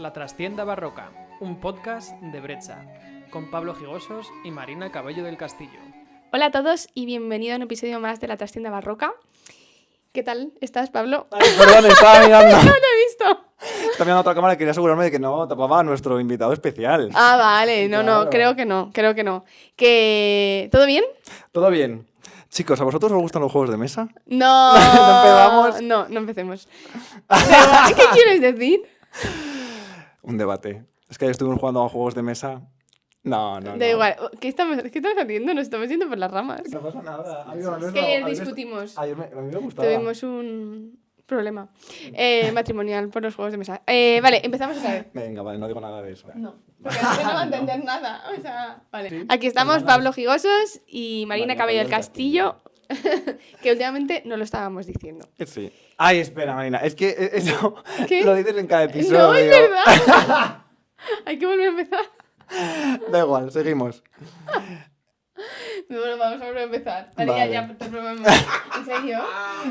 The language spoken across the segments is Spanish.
La Trastienda Barroca, un podcast de Bretxa, con Pablo Gigosos y Marina Cabello del Castillo. Hola a todos y bienvenido a un episodio más de La Trastienda Barroca. ¿Qué tal estás, Pablo? Ay, perdón, estaba mirando. No te he visto. Estaba mirando a otra cámara y quería asegurarme de que no tapaba a nuestro invitado especial. Ah, vale. No, Claro. creo que no. ¿Todo bien? Todo bien. Chicos, ¿a vosotros os gustan los juegos de mesa? No. ¿No empezamos? No empecemos. ¿Qué quieres decir? Un debate. Es que ayer estuvimos jugando a juegos de mesa. No. Da igual. ¿Qué estamos haciendo? Nos estamos yendo por las ramas. No pasa nada. Que ayer discutimos. A mí me gustaba. Tuvimos un problema matrimonial por los juegos de mesa. Vale, empezamos otra vez. Venga, vale, no digo nada de eso. No, porque la gente no va a entender nada. O sea, vale. Sí, aquí estamos Pablo Gigosos y Marina Cabello del Castillo, que últimamente no lo estábamos diciendo. Sí. Ay, espera, Marina, es que eso ¿Qué? lo dices en cada episodio. No, es verdad. Hay que volver a empezar. Da igual, seguimos. Bueno, vamos a volver a empezar. Vale, Vale. ya, te prometo. ¿En serio?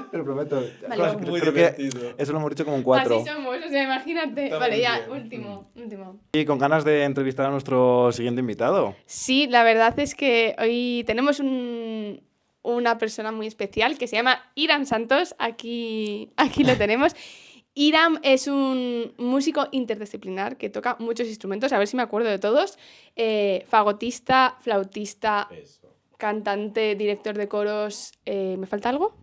Te lo prometo. Vale. Creo Muy que divertido. eso lo hemos dicho como en 4. Así somos, o sea, imagínate. Está Vale, muy ya, bien. último. Y con ganas de entrevistar a nuestro siguiente invitado. Sí, la verdad es que hoy tenemos una persona muy especial que se llama Iram Santos. Aquí lo tenemos. Iram es un músico interdisciplinar que toca muchos instrumentos, a ver si me acuerdo de todos. Fagotista, flautista, cantante, director de coros. ¿Me falta algo?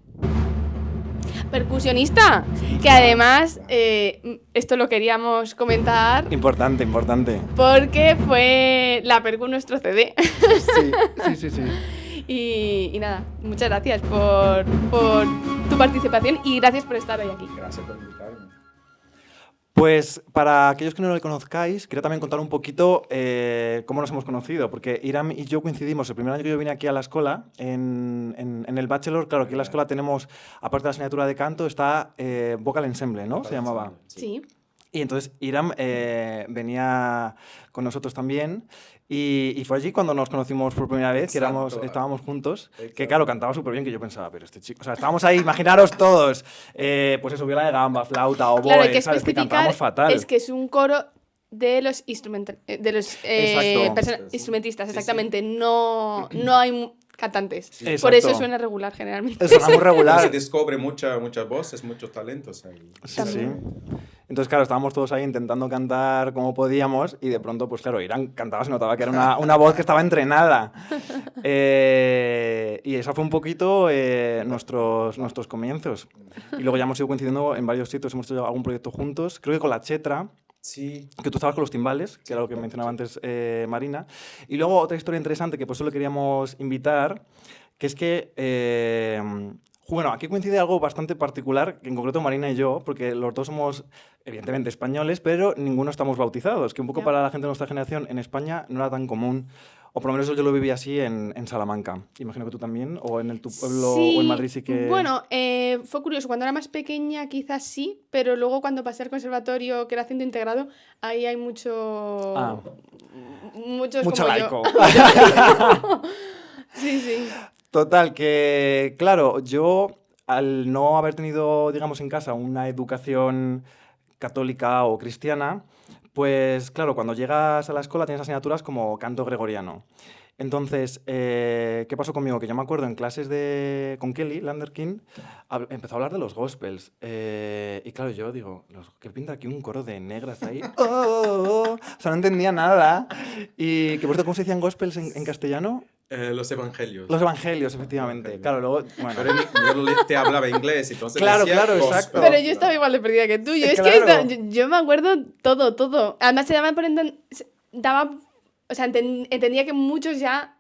Percusionista, que además esto lo queríamos comentar Importante. porque fue la percu en nuestro CD. Sí. Y nada, muchas gracias por tu participación y gracias por estar hoy aquí. Gracias por invitarme. Pues para aquellos que no lo conozcáis, quería también contar un poquito cómo nos hemos conocido, porque Iram y yo coincidimos el primer año que yo vine aquí a la escuela, en el bachelor. Claro, aquí en la escuela tenemos, aparte de la asignatura de canto, está Vocal Ensemble, ¿no? Se llamaba. Sí. Y entonces Iram venía con nosotros también y fue allí cuando nos conocimos por primera vez, que estábamos juntos, que claro, cantaba súper bien, que yo pensaba, pero este chico, o sea, estábamos ahí, imaginaros todos, pues eso, viola de gamba, flauta, oboe, Claro, hay que ¿sabes? Que especificar cantábamos fatal. es que es un coro de los Exacto. instrumentistas, Sí, exactamente. No hay cantantes. Sí. Por eso Exacto. suena regular generalmente. Suena muy Se regular. descubre muchas voces, muchos talentos ahí. Sí. Entonces, claro, estábamos todos ahí intentando cantar como podíamos y de pronto, pues claro, Irán cantaba, se notaba que era una voz que estaba entrenada. Y eso fue un poquito nuestros comienzos. Y luego ya hemos ido coincidiendo en varios sitios, hemos hecho algún proyecto juntos, creo que con la Chetra, Sí. que tú estabas con los timbales, que era lo que mencionaba antes Marina. Y luego otra historia interesante que por eso le queríamos invitar, que es que... bueno, aquí coincide algo bastante particular, que en concreto Marina y yo, porque los dos somos, evidentemente, españoles, pero ninguno estamos bautizados, que un poco Ya. para la gente de nuestra generación en España no era tan común, o por lo menos yo lo viví así en Salamanca. Imagino que tú también, o en tu pueblo, o en Madrid sí que... Bueno, fue curioso. Cuando era más pequeña quizás sí, pero luego cuando pasé al conservatorio, que era centro integrado, ahí hay muchos Mucho como laico. yo. Sí. Total, que claro, yo al no haber tenido, digamos, en casa una educación católica o cristiana, pues claro, cuando llegas a la escuela tienes asignaturas como canto gregoriano. Entonces, ¿qué pasó conmigo? Que yo me acuerdo en clases con Kelly Landerkin, empezó a hablar de los gospels. Y claro, yo digo, ¿qué pinta aquí un coro de negras ahí? O sea, no entendía nada. Y que por cierto, ¿cómo se decían gospels en castellano? Los evangelios. Los evangelios, efectivamente. Claro, luego, bueno. Pero yo te hablaba inglés, entonces Claro, decía claro, gospel. exacto. Pero yo estaba igual de perdida que tú. Yo es Claro. que yo me acuerdo todo. Además se daban por o sea, entendía que muchos ya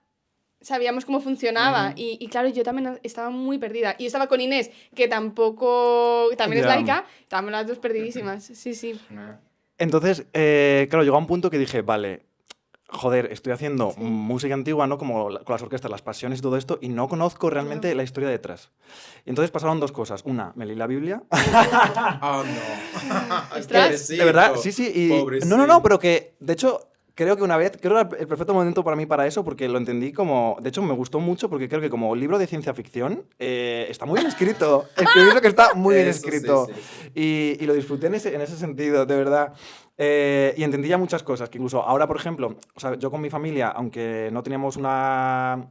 sabíamos cómo funcionaba. Y claro, yo también estaba muy perdida. Y yo estaba con Inés, que también es Ya. laica. Estábamos las dos perdidísimas. Sí. Entonces, claro, llegó a un punto que dije, vale, joder, estoy haciendo música antigua, ¿no? Como con las orquestas, las pasiones y todo esto, y no conozco realmente la historia detrás. Y entonces pasaron dos cosas. Una, me leí la Biblia. Oh, no. Ostras. Pobrecito, De verdad, sí. Y, pobrecito. no, pero que, de hecho, creo que era el perfecto momento para mí para eso, porque lo entendí como... De hecho, me gustó mucho porque creo que como libro de ciencia ficción está muy bien escrito. Escribirlo que está muy bien Eso sí, escrito. sí, sí. Y lo disfruté en ese sentido, de verdad. Y entendí ya muchas cosas, que incluso ahora, por ejemplo, o sea, yo con mi familia, aunque no teníamos una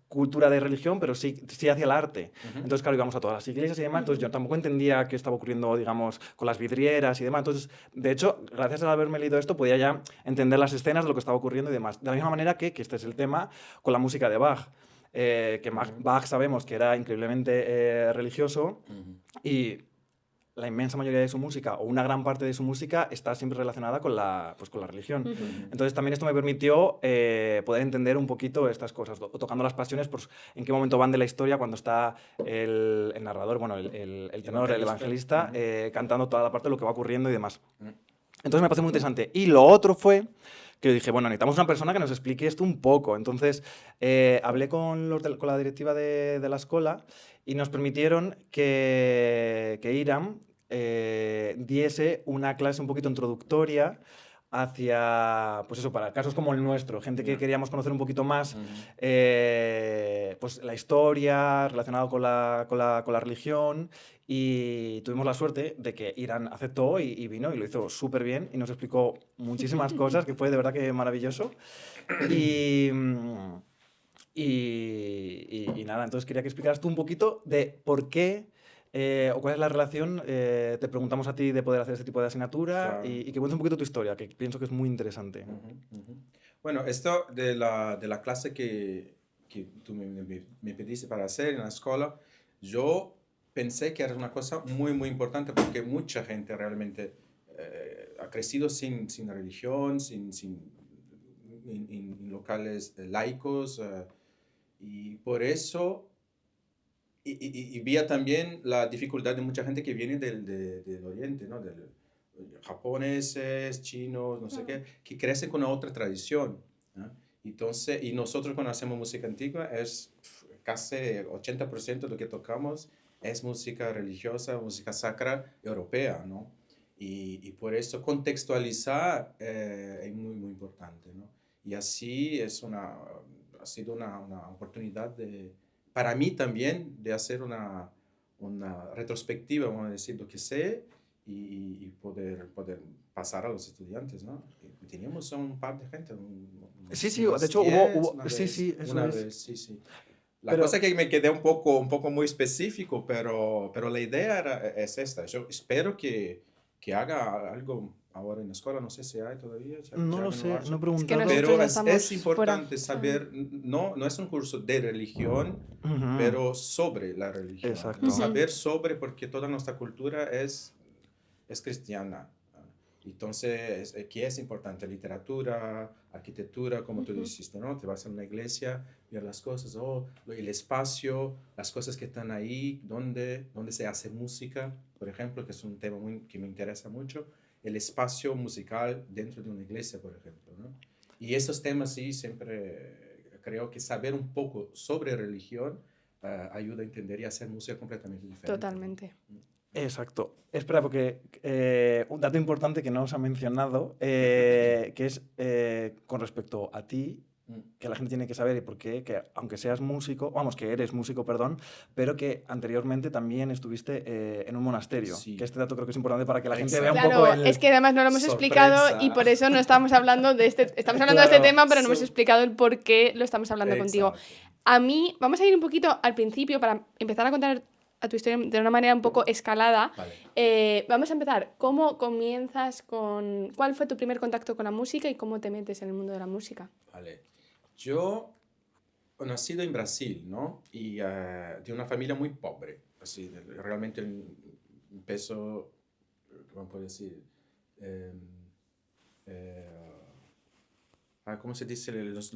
cultura de religión, pero sí hacia el arte. Entonces, claro, íbamos a todas las iglesias y demás, entonces yo tampoco entendía qué estaba ocurriendo, digamos, con las vidrieras y demás. Entonces, de hecho, gracias a haberme leído esto, podía ya entender las escenas de lo que estaba ocurriendo y demás. De la misma manera que este es el tema con la música de Bach. Bach sabemos que era increíblemente religioso y la inmensa mayoría de su música, o una gran parte de su música, está siempre relacionada con pues, con la religión. Entonces también esto me permitió poder entender un poquito estas cosas, o tocando las pasiones, pues en qué momento van de la historia, cuando está el narrador, bueno, el tenor, el evangelista, cantando toda la parte de lo que va ocurriendo y demás. Entonces me parece muy interesante. Y lo otro fue que dije, bueno, necesitamos una persona que nos explique esto un poco. Entonces hablé con la directiva de la escuela y nos permitieron que Iram diese una clase un poquito introductoria hacia, pues eso, para casos como el nuestro, gente que queríamos conocer un poquito más pues la historia relacionada con la religión, y tuvimos la suerte de que Irán aceptó y vino y lo hizo súper bien y nos explicó muchísimas cosas, que fue de verdad que maravilloso. Y, y nada, entonces quería que explicaras tú un poquito de por qué o cuál es la relación, te preguntamos a ti de poder hacer este tipo de asignatura, Claro. y que cuentes un poquito tu historia, que pienso que es muy interesante. Bueno, esto de la clase que tú me pediste para hacer en la escuela, yo pensé que era una cosa muy, muy importante porque mucha gente realmente ha crecido sin religión, en locales laicos, y por eso, y vi también la dificultad de mucha gente que viene del Oriente, ¿no? Japoneses, chinos, no sé qué, que crecen con otra tradición, ¿no? Entonces, y nosotros cuando hacemos música antigua es casi 80% de lo que tocamos es música religiosa, música sacra europea, ¿no? Y por eso contextualizar es muy, muy importante, ¿no? Y así ha sido una oportunidad para mí también de hacer una retrospectiva, vamos a decir, lo que sé y poder pasar a los estudiantes, ¿no? Y teníamos un par de gente, Sí, sí, unos de hecho 10 hubo sí, sí, eso una es. vez, sí, sí. La Pero, cosa es que me quedé un poco muy específico, pero la idea es esta. Yo espero que haga algo ahora en la escuela, no sé si hay todavía, no ya lo que sé, lo no he haya. Es que preguntado. nosotros Pero ya es estamos importante fuera. saber, no es un curso de religión, Ujú, pero sobre la religión. exacto. Saber sobre, porque toda nuestra cultura es cristiana. Entonces, ¿qué es importante? Literatura, arquitectura, como tú dijiste, ¿no? Te vas a una iglesia, ver las cosas, el espacio, las cosas que están ahí, donde se hace música, por ejemplo, que es un tema que me interesa mucho, el espacio musical dentro de una iglesia, por ejemplo, ¿no? Y esos temas sí, siempre creo que saber un poco sobre religión ayuda a entender y a hacer música completamente diferente, ¿no? Totalmente. Exacto. Espera, porque un dato importante que no os ha mencionado, que es con respecto a ti, que la gente tiene que saber, y por qué, que aunque seas músico, vamos, que eres músico, perdón, pero que anteriormente también estuviste en un monasterio. Sí. Que este dato creo que es importante para que la gente vea Exacto. un poco Claro, es que además no lo hemos explicado Sorpresa. y por eso no estamos hablando de estamos hablando de este Claro. tema, pero no hemos explicado el por qué lo estamos hablando contigo. Exacto. A mí, vamos a ir un poquito al principio para empezar a contar a tu historia de una manera un poco escalada. Vale. Vamos a empezar. ¿Cómo comienzas con... ¿Cuál fue tu primer contacto con la música y cómo te metes en el mundo de la música? Vale. Yo nacido en Brasil, ¿no? Y de una familia muy pobre. Así, realmente un peso, ¿cómo puedo decir? Eh, eh, ¿Cómo se dice? Los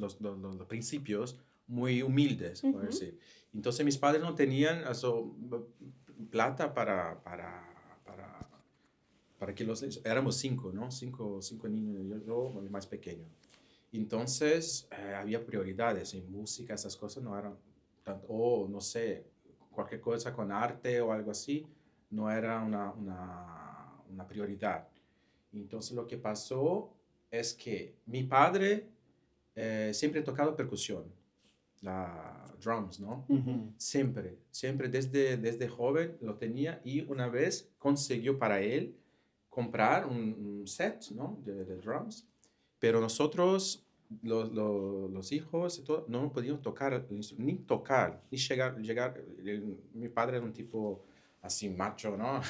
principios muy humildes, por decir. Entonces mis padres no tenían plata para que éramos cinco, ¿no? Cinco niños, yo el más pequeño. Entonces había prioridades en música, esas cosas no eran tanto, o no sé, cualquier cosa con arte o algo así, no era una prioridad. Entonces lo que pasó es que mi padre siempre ha tocado percusión, la drums, ¿no? Siempre, siempre desde joven lo tenía y una vez consiguió para él comprar un set, ¿no? de drums, pero nosotros, los hijos, y todo, no podíamos tocar, ni llegar. Mi padre era un tipo así macho, ¿no?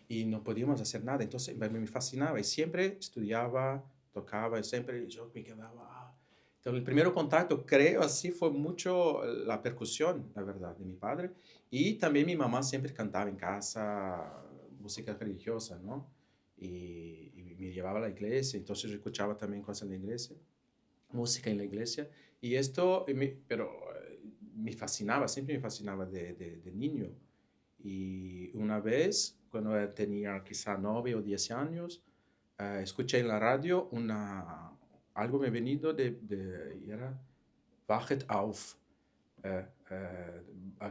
Y no podíamos hacer nada, entonces me fascinaba y siempre estudiaba, tocaba, y siempre yo me quedaba... Entonces, el primer contacto, creo, así fue mucho la percusión, la verdad, de mi padre. Y también mi mamá siempre cantaba en casa música religiosa, ¿no? Y me llevaba a la iglesia, entonces yo escuchaba también cosas en la iglesia, música en la iglesia. Y esto, pero me fascinaba, siempre me fascinaba de niño. Y una vez, cuando tenía quizá 9 o 10 años, escuché en la radio algo me venido y era Wachet auf,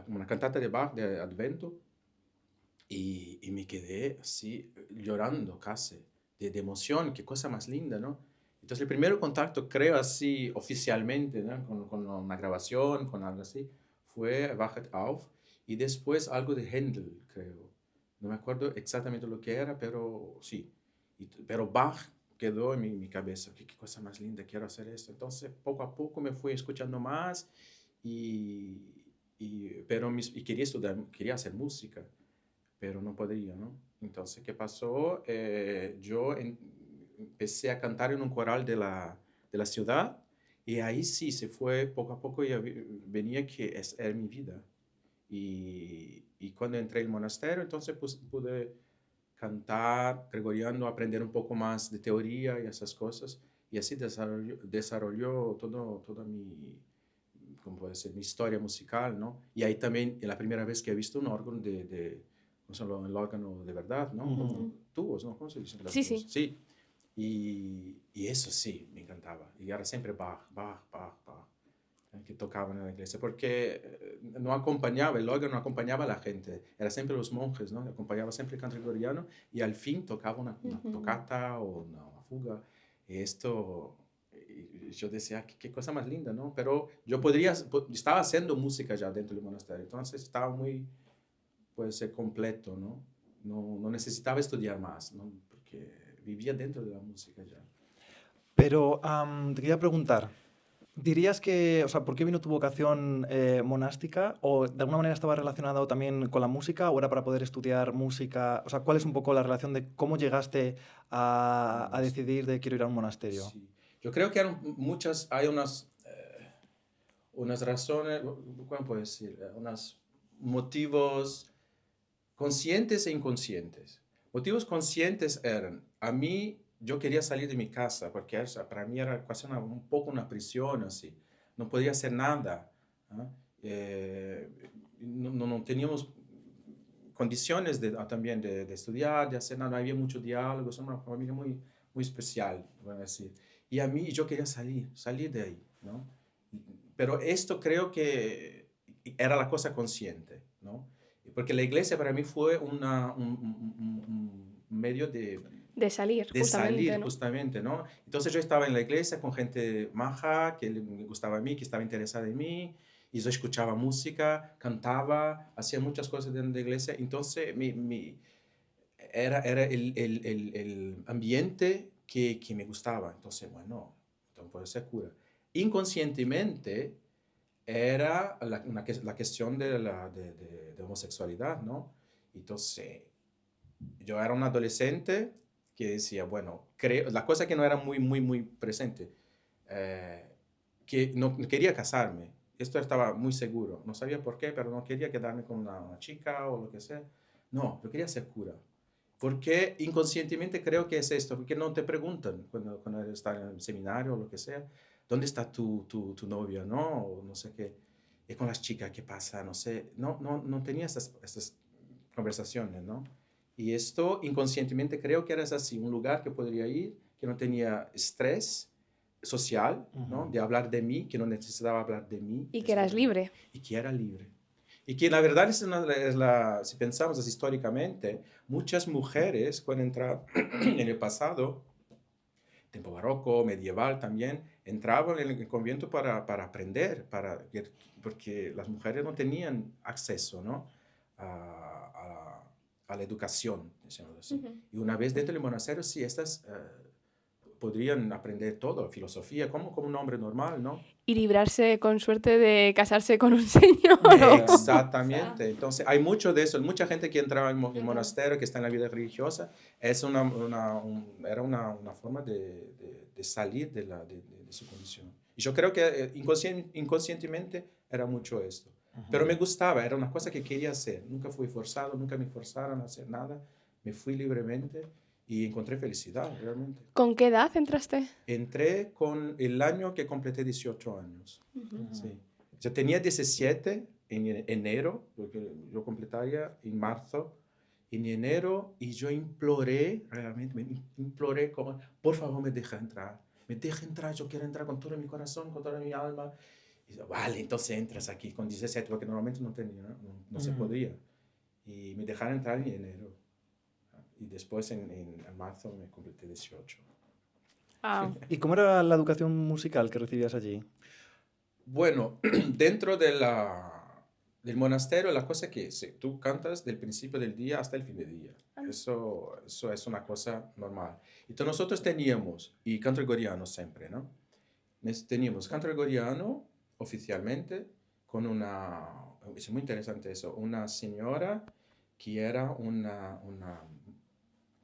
una cantata de Bach de Advento, y me quedé así llorando casi, de emoción, qué cosa más linda, ¿no? Entonces el primer contacto, creo así oficialmente, ¿no? con una grabación, con algo así, fue Wachet auf, y después algo de Händel, creo. No me acuerdo exactamente lo que era, pero sí. Pero Bach quedó en mi cabeza, qué cosa más linda, quiero hacer esto. Entonces, poco a poco me fui escuchando más pero quería estudiar, quería hacer música, pero no podía, ¿no? Entonces, ¿qué pasó? Yo empecé a cantar en un coral de la ciudad y ahí sí, se fue poco a poco y venía que era mi vida. Y cuando entré al monasterio, entonces pude cantar gregoriano, aprender un poco más de teoría y esas cosas. Y así desarrolló toda ¿cómo puede ser? Mi historia musical, ¿no? Y ahí también, la primera vez que he visto un órgano no solo el órgano de verdad, ¿no? Como tubos, ¿no? ¿Cómo se dice? Sí, sí. Sí. Y eso sí, me encantaba. Y era siempre Bach, Bach, Bach, Bach, que tocaban en la iglesia, porque no acompañaba, el órgano no acompañaba a la gente, era siempre los monjes, ¿no? Acompañaba siempre el canto gregoriano y al fin tocaba una tocata o una fuga. Y esto, yo decía, qué cosa más linda, ¿no? Pero yo estaba haciendo música ya dentro del monasterio, entonces estaba muy, puede ser completo, ¿no? No necesitaba estudiar más, ¿no? Porque vivía dentro de la música ya. Pero te quería preguntar, ¿dirías que, o sea, por qué vino tu vocación monástica? ¿O de alguna manera estaba relacionado también con la música o era para poder estudiar música? O sea, ¿cuál es un poco la relación de cómo llegaste a decidir de quiero ir a un monasterio? Sí. Yo creo que hay unas razones, ¿cómo puedo decir? Unos motivos conscientes e inconscientes. Motivos conscientes eran, yo quería salir de mi casa, porque para mí era casi un poco una prisión, así. No podía hacer nada. ¿Ah? No teníamos condiciones también de estudiar, de hacer nada. No había mucho diálogo. Somos una familia muy, muy especial, voy a decir. Y yo quería salir de ahí, ¿no? Pero esto creo que era la cosa consciente, ¿no? Porque la iglesia para mí fue un medio de salir, salir, ¿no? justamente, ¿no? Entonces yo estaba en la iglesia con gente maja que me gustaba a mí, que estaba interesada en mí, y yo escuchaba música, cantaba, hacía muchas cosas dentro de la iglesia. Entonces era el ambiente que me gustaba. Entonces, bueno, entonces puede ser cura. Inconscientemente era la cuestión de homosexualidad, ¿no? Entonces, yo era un adolescente que decía, bueno, la cosa que no era muy, muy, muy presente, que no quería casarme. Esto estaba muy seguro. No sabía por qué, pero no quería quedarme con una chica o lo que sea. No, yo quería ser cura. Porque inconscientemente creo que es esto, porque no te preguntan cuando estás en el seminario o lo que sea, ¿dónde está tu novia, no? O no sé qué. Y con las chicas, ¿qué pasa? No sé. No tenía estas conversaciones, ¿no? Y esto inconscientemente creo que era así, un lugar que podría ir, que no tenía estrés social, ¿no? De hablar de mí, que no necesitaba hablar de mí. Y que eras libre. Y que era libre. Y que la verdad si pensamos así históricamente, muchas mujeres cuando entraron en el pasado tiempo barroco, medieval también, entraban en el convento para aprender, porque las mujeres no tenían acceso, ¿no? a la educación, decíamos así. Ujú. Y una vez dentro del monasterio, sí, estas podrían aprender todo, filosofía, como un hombre normal, ¿no? Y librarse con suerte de casarse con un señor. Exactamente. Entonces, hay mucho de eso. Mucha gente que entraba en el monasterio, que está en la vida religiosa, era una forma de salir de su condición. Y yo creo que inconscientemente era mucho esto. Pero me gustaba, era una cosa que quería hacer. Nunca fui forzado, nunca me forzaron a hacer nada. Me fui libremente y encontré felicidad, realmente. ¿Con qué edad entraste? Entré con el año que completé 18 años. Sí. Yo tenía 17 en enero, porque yo completaría en marzo, en enero, y yo imploré, realmente, me imploré como, por favor, me deja entrar, yo quiero entrar con todo mi corazón, con toda mi alma. Y yo, vale, entonces entras aquí con 17, porque normalmente no se podía. Y me dejaron entrar en enero. Y después en marzo me completé 18. Ah, ¿Y cómo era la educación musical que recibías allí? Bueno, dentro del monasterio, la cosa que tú cantas del principio del día hasta el fin del día. Eso es una cosa normal. Entonces nosotros teníamos, y canto gregoriano siempre, ¿no? Teníamos canto gregoriano oficialmente con es muy interesante eso, una señora que era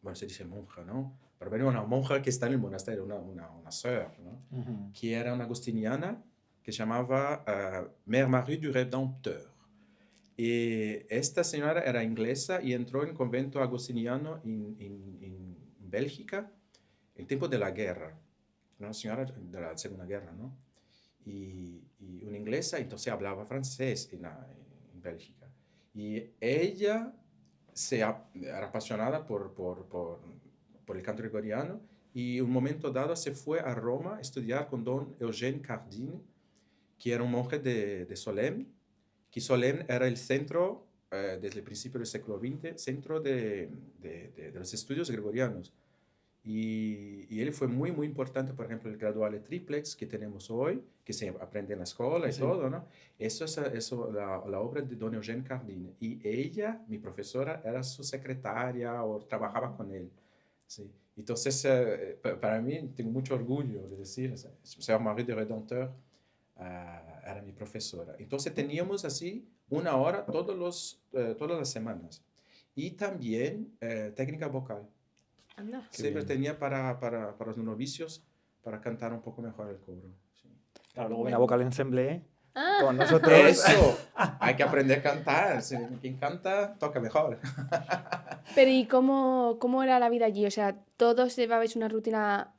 bueno, se dice monja, ¿no? Pero era una monja que está en el monasterio, una sœur, ¿no? Que era una agustiniana que se llamaba Mère Marie du Rédempteur. Y esta señora era inglesa y entró en un convento agustiniano en Bélgica en el tiempo de la guerra. Una señora de la Segunda Guerra, ¿no? Y una inglesa, entonces hablaba francés en Bélgica. Y ella era apasionada por el canto gregoriano y en un momento dado se fue a Roma a estudiar con don Eugène Cardini, que era un monje de Solesmes, que Solesmes era el centro, desde el principio del siglo XX, centro de los estudios gregorianos. Y él fue muy, muy importante, por ejemplo, el graduale triplex que tenemos hoy, que se aprende en la escuela y todo, ¿no? Eso es la obra de don Eugène Cardini. Y ella, mi profesora, era su secretaria o trabajaba con él. Sí. Entonces, para mí, tengo mucho orgullo de decir, Sœur Marie de Rédempteur era mi profesora. Entonces, teníamos así una hora todas las semanas. Y también técnica vocal. anda. Siempre tenía para los novicios, para cantar un poco mejor el coro. Sí. Claro, luego viene a Vocal Ensemble Ah. con nosotros. Eso, hay que aprender a cantar. Quien canta, toca mejor. Pero ¿y cómo era la vida allí? O sea, ¿todos llevabais una rutina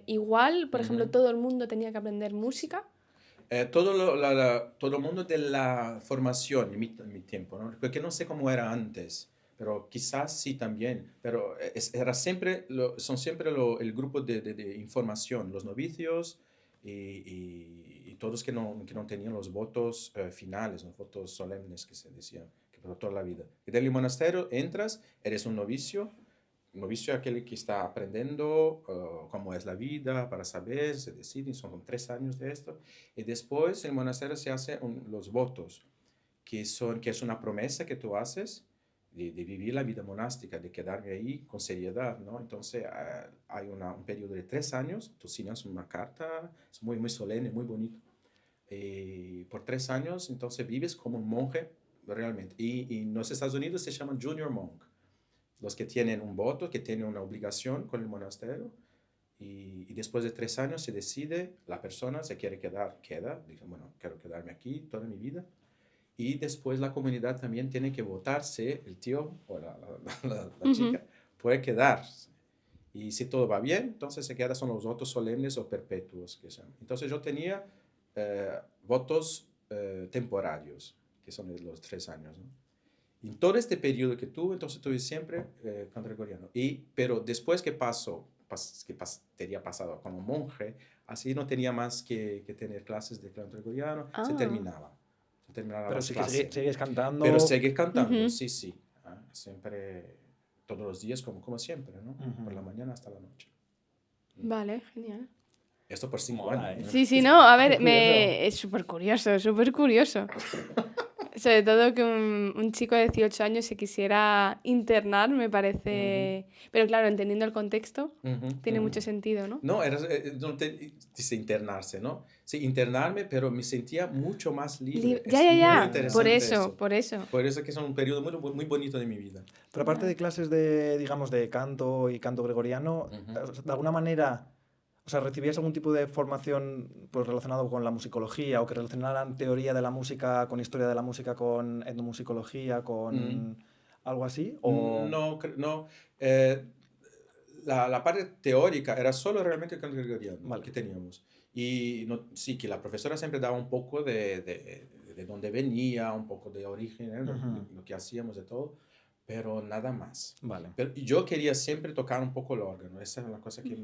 igual? Por ejemplo, Ujú. ¿todo el mundo tenía que aprender música? Todo el mundo de la formación en mi tiempo, ¿no? Porque no sé cómo era antes, pero quizás sí también. Pero era siempre, son siempre el grupo de información, los novicios y todos que no tenían los votos finales, los votos solemnes que se decían, que por toda la vida. Y del monasterio entras, eres un novicio. Novicio es aquel que está aprendiendo cómo es la vida, para saber, se decide, son 3 años de esto. Y después en el monasterio se hacen los votos, que es una promesa que tú haces de vivir la vida monástica, de quedarme ahí con seriedad, ¿no? Entonces hay un periodo de 3 años, tú signas una carta, es muy, muy solemne, muy bonito. Por 3 años, entonces vives como un monje realmente. Y en los Estados Unidos se llaman junior monk. Los que tienen un voto, que tienen una obligación con el monasterio, y después de 3 años se decide, la persona se quiere queda, dice, bueno, quiero quedarme aquí toda mi vida, y después la comunidad también tiene que votarse, el tío o la chica puede quedarse, y si todo va bien, entonces se queda, son los votos solemnes o perpetuos, que son. Entonces yo tenía votos temporarios, que son de los 3 años, ¿no? En todo este periodo que tuve, entonces tuve siempre canto gregoriano. Pero después que tenía pasado como monje, así no tenía más que tener clases de canto gregoriano, se terminaba. Se terminaban Pero las sí que clases. sigues cantando. Pero seguí cantando, sí, sí. Siempre, todos los días, como siempre, ¿no? Por la mañana hasta la noche. Vale, genial. Esto por 5 Mola, años. ¿eh? Sí, sí, no, a ver, Curioso. es súper curioso, súper curioso. Sobre todo que un chico de 18 años se quisiera internar, me parece... Pero claro, entendiendo el contexto, tiene mucho sentido, ¿no? No, dice internarse, ¿no? Sí, internarme, pero me sentía mucho más libre. Ya, Es ya, muy ya. interesante Por eso, eso. por eso. Por eso que es un periodo muy bonito de mi vida. Pero aparte de clases de, digamos, de canto y canto gregoriano, de alguna manera, o sea, ¿recibías algún tipo de formación pues, relacionado con la musicología o que relacionaran teoría de la música con historia de la música, con etnomusicología, con algo así? O... No, no. eh, la parte teórica era solo realmente el canto gregoriano Vale. que teníamos. Y sí, que la profesora siempre daba un poco de dónde venía, un poco de origen, lo que hacíamos de todo, pero nada más. Vale. Pero yo quería siempre tocar un poco el órgano, esa es una cosa que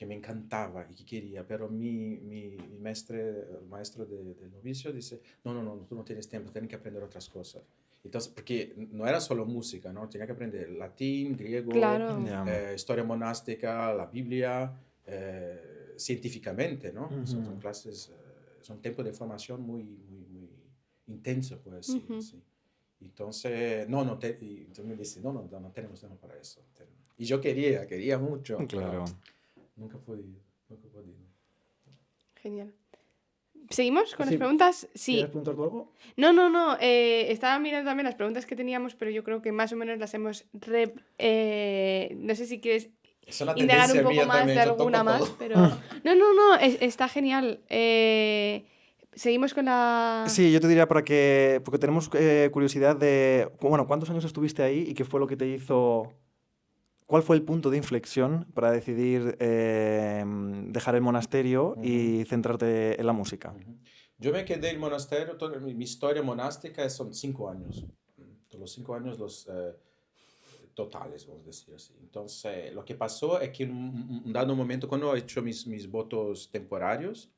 me encantaba y que quería, pero mi maestro, el maestro del novicio dice, no, tú no tienes tiempo, tienes que aprender otras cosas. Entonces, porque no era solo música, ¿no? Tenía que aprender latín, griego, Claro. Ya. historia monástica, la Biblia, científicamente, ¿no? Son clases, son tiempos de formación muy intensos, puedo decir. ¿Sí? Entonces, y entonces me dice, no tenemos tiempo para eso. Y yo quería mucho. Claro. Nunca pude. Genial. ¿Seguimos con Sí. las preguntas? Sí. ¿Quieres preguntar tú algo? No. Estaba mirando también las preguntas que teníamos, pero yo creo que más o menos las hemos... no sé si quieres Es una indagar un tendencia poco mía más también, de yo toco alguna más, todo. pero... No, está genial. Seguimos con la... Sí, yo te diría porque tenemos curiosidad de, bueno, ¿cuántos años estuviste ahí y qué fue lo que te hizo, cuál fue el punto de inflexión para decidir dejar el monasterio y centrarte en la música? Yo me quedé en el monasterio, toda mi historia monástica son 5 años. Los 5 años totales, vamos a decir así. Entonces, lo que pasó es que en un dado momento, cuando he hecho mis votos temporarios,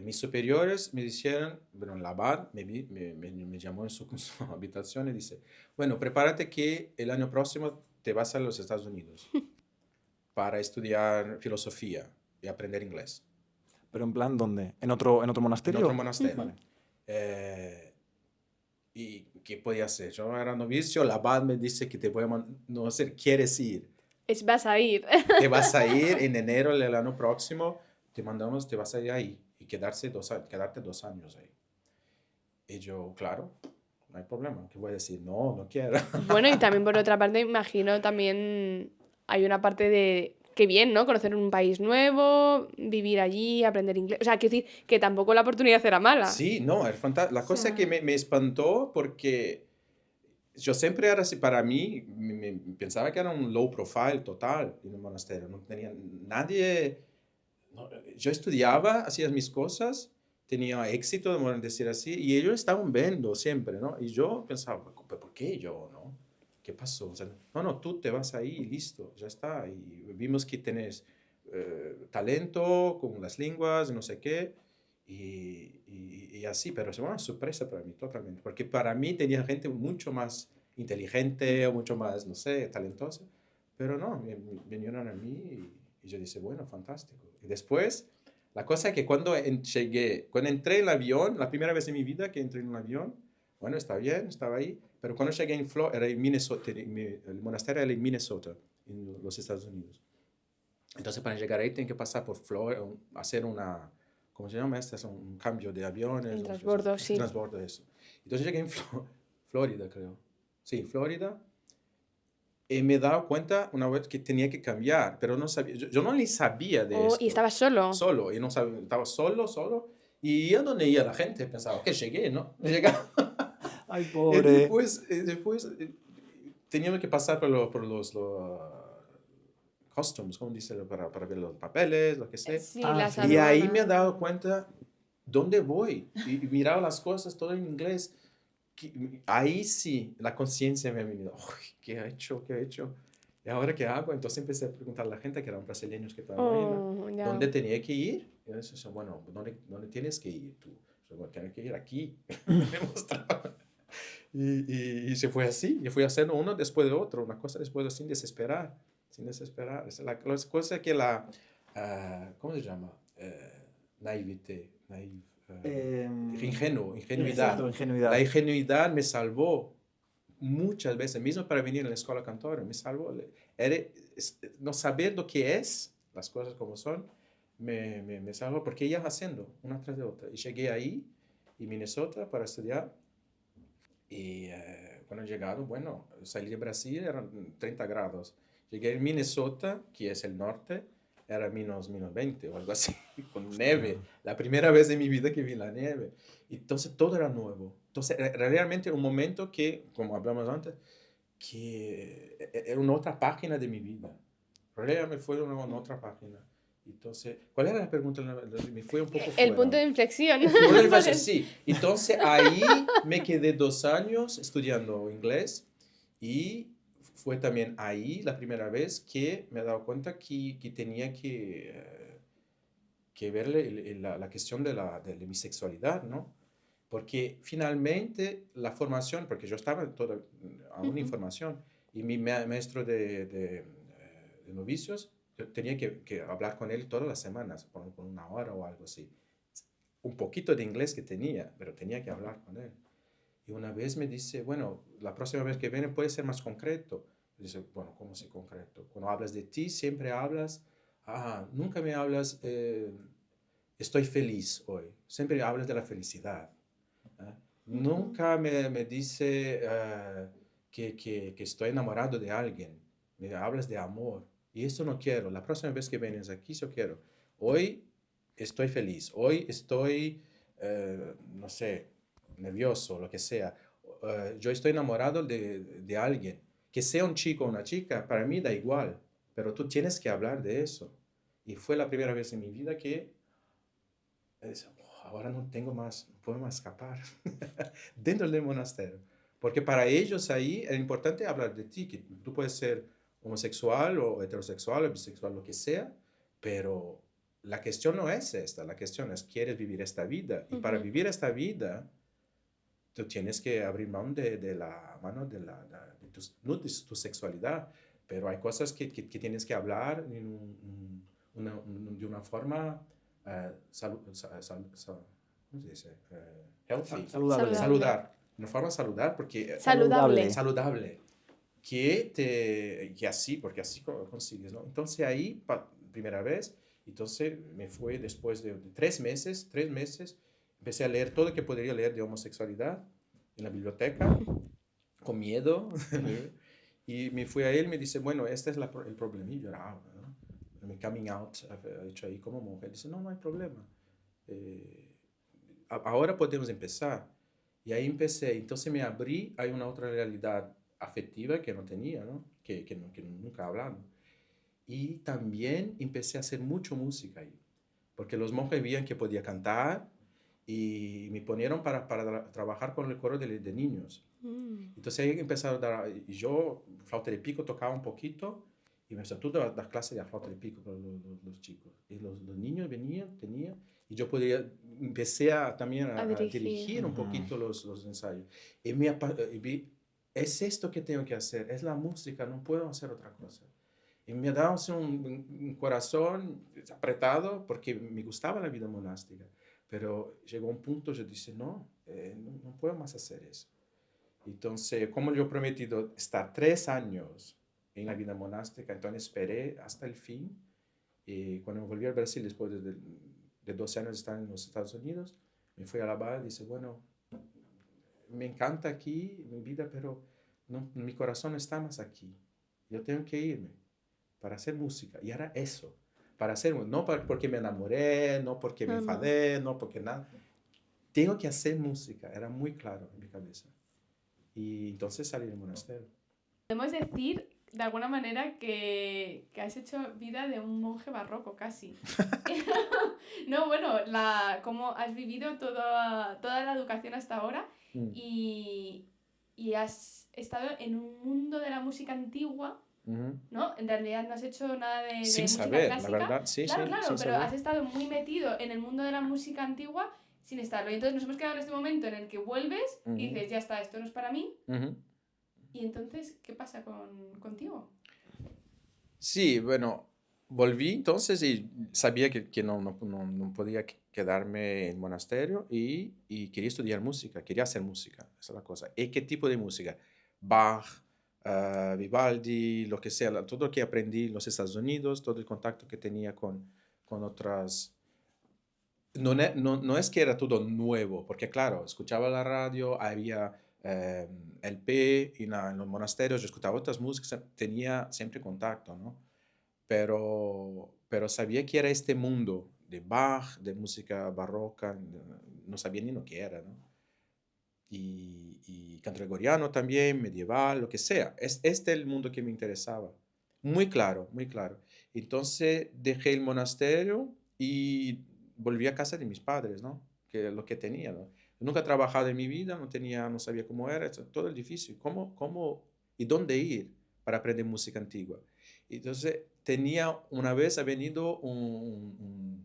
mis superiores me dijeron, bueno, el abad me llamó en su habitación y dice, bueno, prepárate que el año próximo te vas a los Estados Unidos para estudiar filosofía y aprender inglés. Pero en plan, ¿dónde? ¿En otro monasterio? En otro monasterio. ¿Y qué podía hacer? Yo era novicio, el abad me dice que te voy a no sé, ¿quieres ir? Vas a ir. Te vas a ir en enero del año próximo, te vas a ir ahí y quedarte 2 años ahí. Y yo, claro, no hay problema. ¿Qué voy a decir? No quiero. Bueno, y también por otra parte, imagino también hay una parte de... Qué bien, ¿no? Conocer un país nuevo, vivir allí, aprender inglés. O sea, quiero decir que tampoco la oportunidad era mala. Sí, no, es fantástico. La cosa que me espantó porque yo siempre era así, para mí, pensaba que era un low profile total en el monasterio. No tenía nadie... yo estudiaba, hacía mis cosas, tenía éxito, vamos a decir así, y ellos estaban viendo siempre, ¿no? Y yo pensaba, ¿por qué yo, no? ¿Qué pasó? O sea, no, tú te vas ahí y listo, ya está. Y vimos que tienes talento con las lenguas, no sé qué, y así, pero es una sorpresa para mí totalmente, porque para mí tenía gente mucho más inteligente o mucho más, no sé, talentosa, pero no, vinieron a mí y yo dije, bueno, fantástico. Y después, la cosa es que cuando entré en el avión, la primera vez en mi vida que entré en un avión, bueno, está bien, estaba ahí, pero cuando llegué en Florida, era en Minnesota, el monasterio era en Minnesota, en los Estados Unidos. Entonces, para llegar ahí, tienen que pasar por Florida, hacer ¿cómo se llama? Es un cambio de aviones. El transbordo, sí. Transbordo, eso. Entonces llegué en Florida, creo. Sí, Florida. Y me he dado cuenta una vez que tenía que cambiar, pero no sabía, yo no ni sabía de esto. ¿Y estabas solo? Solo, y no sabía, estaba solo. Y a donde iba la gente, pensaba, que llegué, ¿no? Llegaba. Ay, Y pobre. después teníamos que pasar por los customs, ¿cómo dice? Para ver los papeles, lo que sea. Sí, Ah, las sí. Y ahí me he aduanas. dado cuenta, ¿dónde voy? Y miraba las cosas todo en inglés. Ahí sí, la conciencia me ha venido. ¿Qué ha hecho? ¿Y ahora qué hago? Entonces empecé a preguntar a la gente, que eran brasileños que estaban ahí, ¿no? Ya. ¿Dónde tenía que ir? Y yo decía, bueno, ¿dónde tienes que ir tú? Yo, bueno, tienes que ir aquí. Me mostraba. Y se fue así. Y fui haciendo uno después de otro, una cosa después de sin desesperar. sin desesperarse. La cosa que ¿cómo se llama? Naivete, ingenuidad. Exacto, ingenuidad. La ingenuidad me salvó muchas veces, mismo para venir a la escuela cantora, me salvó. No saber lo que es, las cosas como son, me salvó porque iba haciendo una tras de otra. Y llegué ahí, en Minnesota, para estudiar. Y cuando he llegado, bueno, salí de Brasil, eran 30 grados. Llegué en Minnesota, que es el norte, era menos 20 o algo así, con nieve. La primera vez en mi vida que vi la nieve. Entonces todo era nuevo. Entonces realmente era un momento que, como hablamos antes, que era una otra página de mi vida. Realmente fue una otra página. Entonces, ¿cuál era la pregunta? Me fue un poco fuera. El punto de inflexión. Sí. Entonces ahí me quedé 2 años estudiando inglés y fue también ahí la primera vez que me he dado cuenta que tenía que ver la cuestión de mi sexualidad, ¿no? Porque finalmente la formación, porque yo estaba toda aún en formación, y mi maestro de novicios, yo tenía que hablar con él todas las semanas, por 1 hora o algo así. Un poquito de inglés que tenía, pero tenía que hablar con él. Y una vez me dice, bueno, la próxima vez que viene puede ser más concreto. Y dice, bueno, ¿cómo es concreto? Cuando hablas de ti, siempre hablas, nunca me hablas, estoy feliz hoy. Siempre hablas de la felicidad. Nunca me dice que estoy enamorado de alguien. Me hablas de amor. Y eso no quiero. La próxima vez que vienes aquí, yo quiero. Hoy estoy feliz. Hoy estoy, no sé, nervioso, lo que sea. Yo estoy enamorado de alguien. Que sea un chico o una chica, para mí da igual. Pero tú tienes que hablar de eso. Y fue la primera vez en mi vida que ahora no tengo más, no puedo más escapar dentro del monasterio. Porque para ellos ahí es importante hablar de ti, que tú puedes ser homosexual o heterosexual o bisexual, lo que sea, pero la cuestión no es esta, la cuestión es, ¿quieres vivir esta vida? Y para vivir esta vida, tú tienes que abrir mano de tu sexualidad, pero hay cosas que tienes que hablar de una forma ¿cómo se dice? Healthy. Saludable. Una forma saludar, porque Saludable. saludable. Que así, porque así consigues, ¿no? Entonces ahí, primera vez, entonces me fue después de 3 meses, empecé a leer todo lo que podría leer de homosexualidad en la biblioteca, con miedo, y me fui a él y me dice, bueno, este es el problemillo, ¿no? Mi coming out, hecho ahí como mujer. Dice, no hay problema. Ahora podemos empezar. Y ahí empecé. Entonces me abrí a una otra realidad afectiva que no tenía, ¿no? Que nunca he hablado. Y también empecé a hacer mucho música ahí. Porque los monjes veían que podía cantar y me ponieron para trabajar con el coro de niños. Entonces ahí empezaron a dar... Y yo, flauta de pico, tocaba un poquito. Y me empezó a dar clases de flauta de pico con los chicos. Y los niños venían, y yo empecé también a dirigir un poquito los ensayos. Y vi, es esto que tengo que hacer, es la música, no puedo hacer otra cosa. Y me daba un corazón apretado porque me gustaba la vida monástica. Pero llegó un punto, yo dije, no puedo más hacer eso. Entonces, como yo he prometido estar 3 años en la vida monástica, entonces esperé hasta el fin. Y cuando me volví al Brasil, después de 12 años de estar en los Estados Unidos, me fui a la barra y dije, bueno, me encanta aquí mi vida, pero no, mi corazón no está más aquí. Yo tengo que irme para hacer música. Y era eso, para hacer, no porque me enamoré, no porque me enfadé, no porque nada. Tengo que hacer música, era muy claro en mi cabeza. Y entonces salí del monasterio. Podemos decir, de alguna manera, que has hecho vida de un monje barroco, casi. No, bueno, cómo has vivido toda la educación hasta ahora y has estado en un mundo de la música antigua, ¿no? En realidad no has hecho nada de sin música saber, clásica. la verdad, sí, claro, pero saber. has estado muy metido en el mundo de la música antigua sin estarlo. Y entonces nos hemos quedado en este momento en el que vuelves y dices, ya está, esto no es para mí. Y entonces, ¿qué pasa contigo? Sí, bueno, volví entonces y sabía que no podía quedarme en el monasterio y quería estudiar música, quería hacer música, esa es la cosa. ¿Y qué tipo de música? Bach, Vivaldi, lo que sea, todo lo que aprendí en los Estados Unidos, todo el contacto que tenía con otras... No es que era todo nuevo, porque claro, escuchaba la radio, había LP y en los monasterios, yo escuchaba otras músicas, tenía siempre contacto, ¿no? Pero sabía que era este mundo de Bach, de música barroca, no sabía ni lo que era, ¿no? Y canto gregoriano también, medieval, lo que sea. Este es el mundo que me interesaba. Muy claro, muy claro. Entonces dejé el monasterio y volví a casa de mis padres, ¿no? Que es lo que tenía, ¿no? Nunca he trabajado en mi vida, no sabía cómo era, todo es difícil. ¿Cómo y dónde ir para aprender música antigua? Entonces una vez ha venido un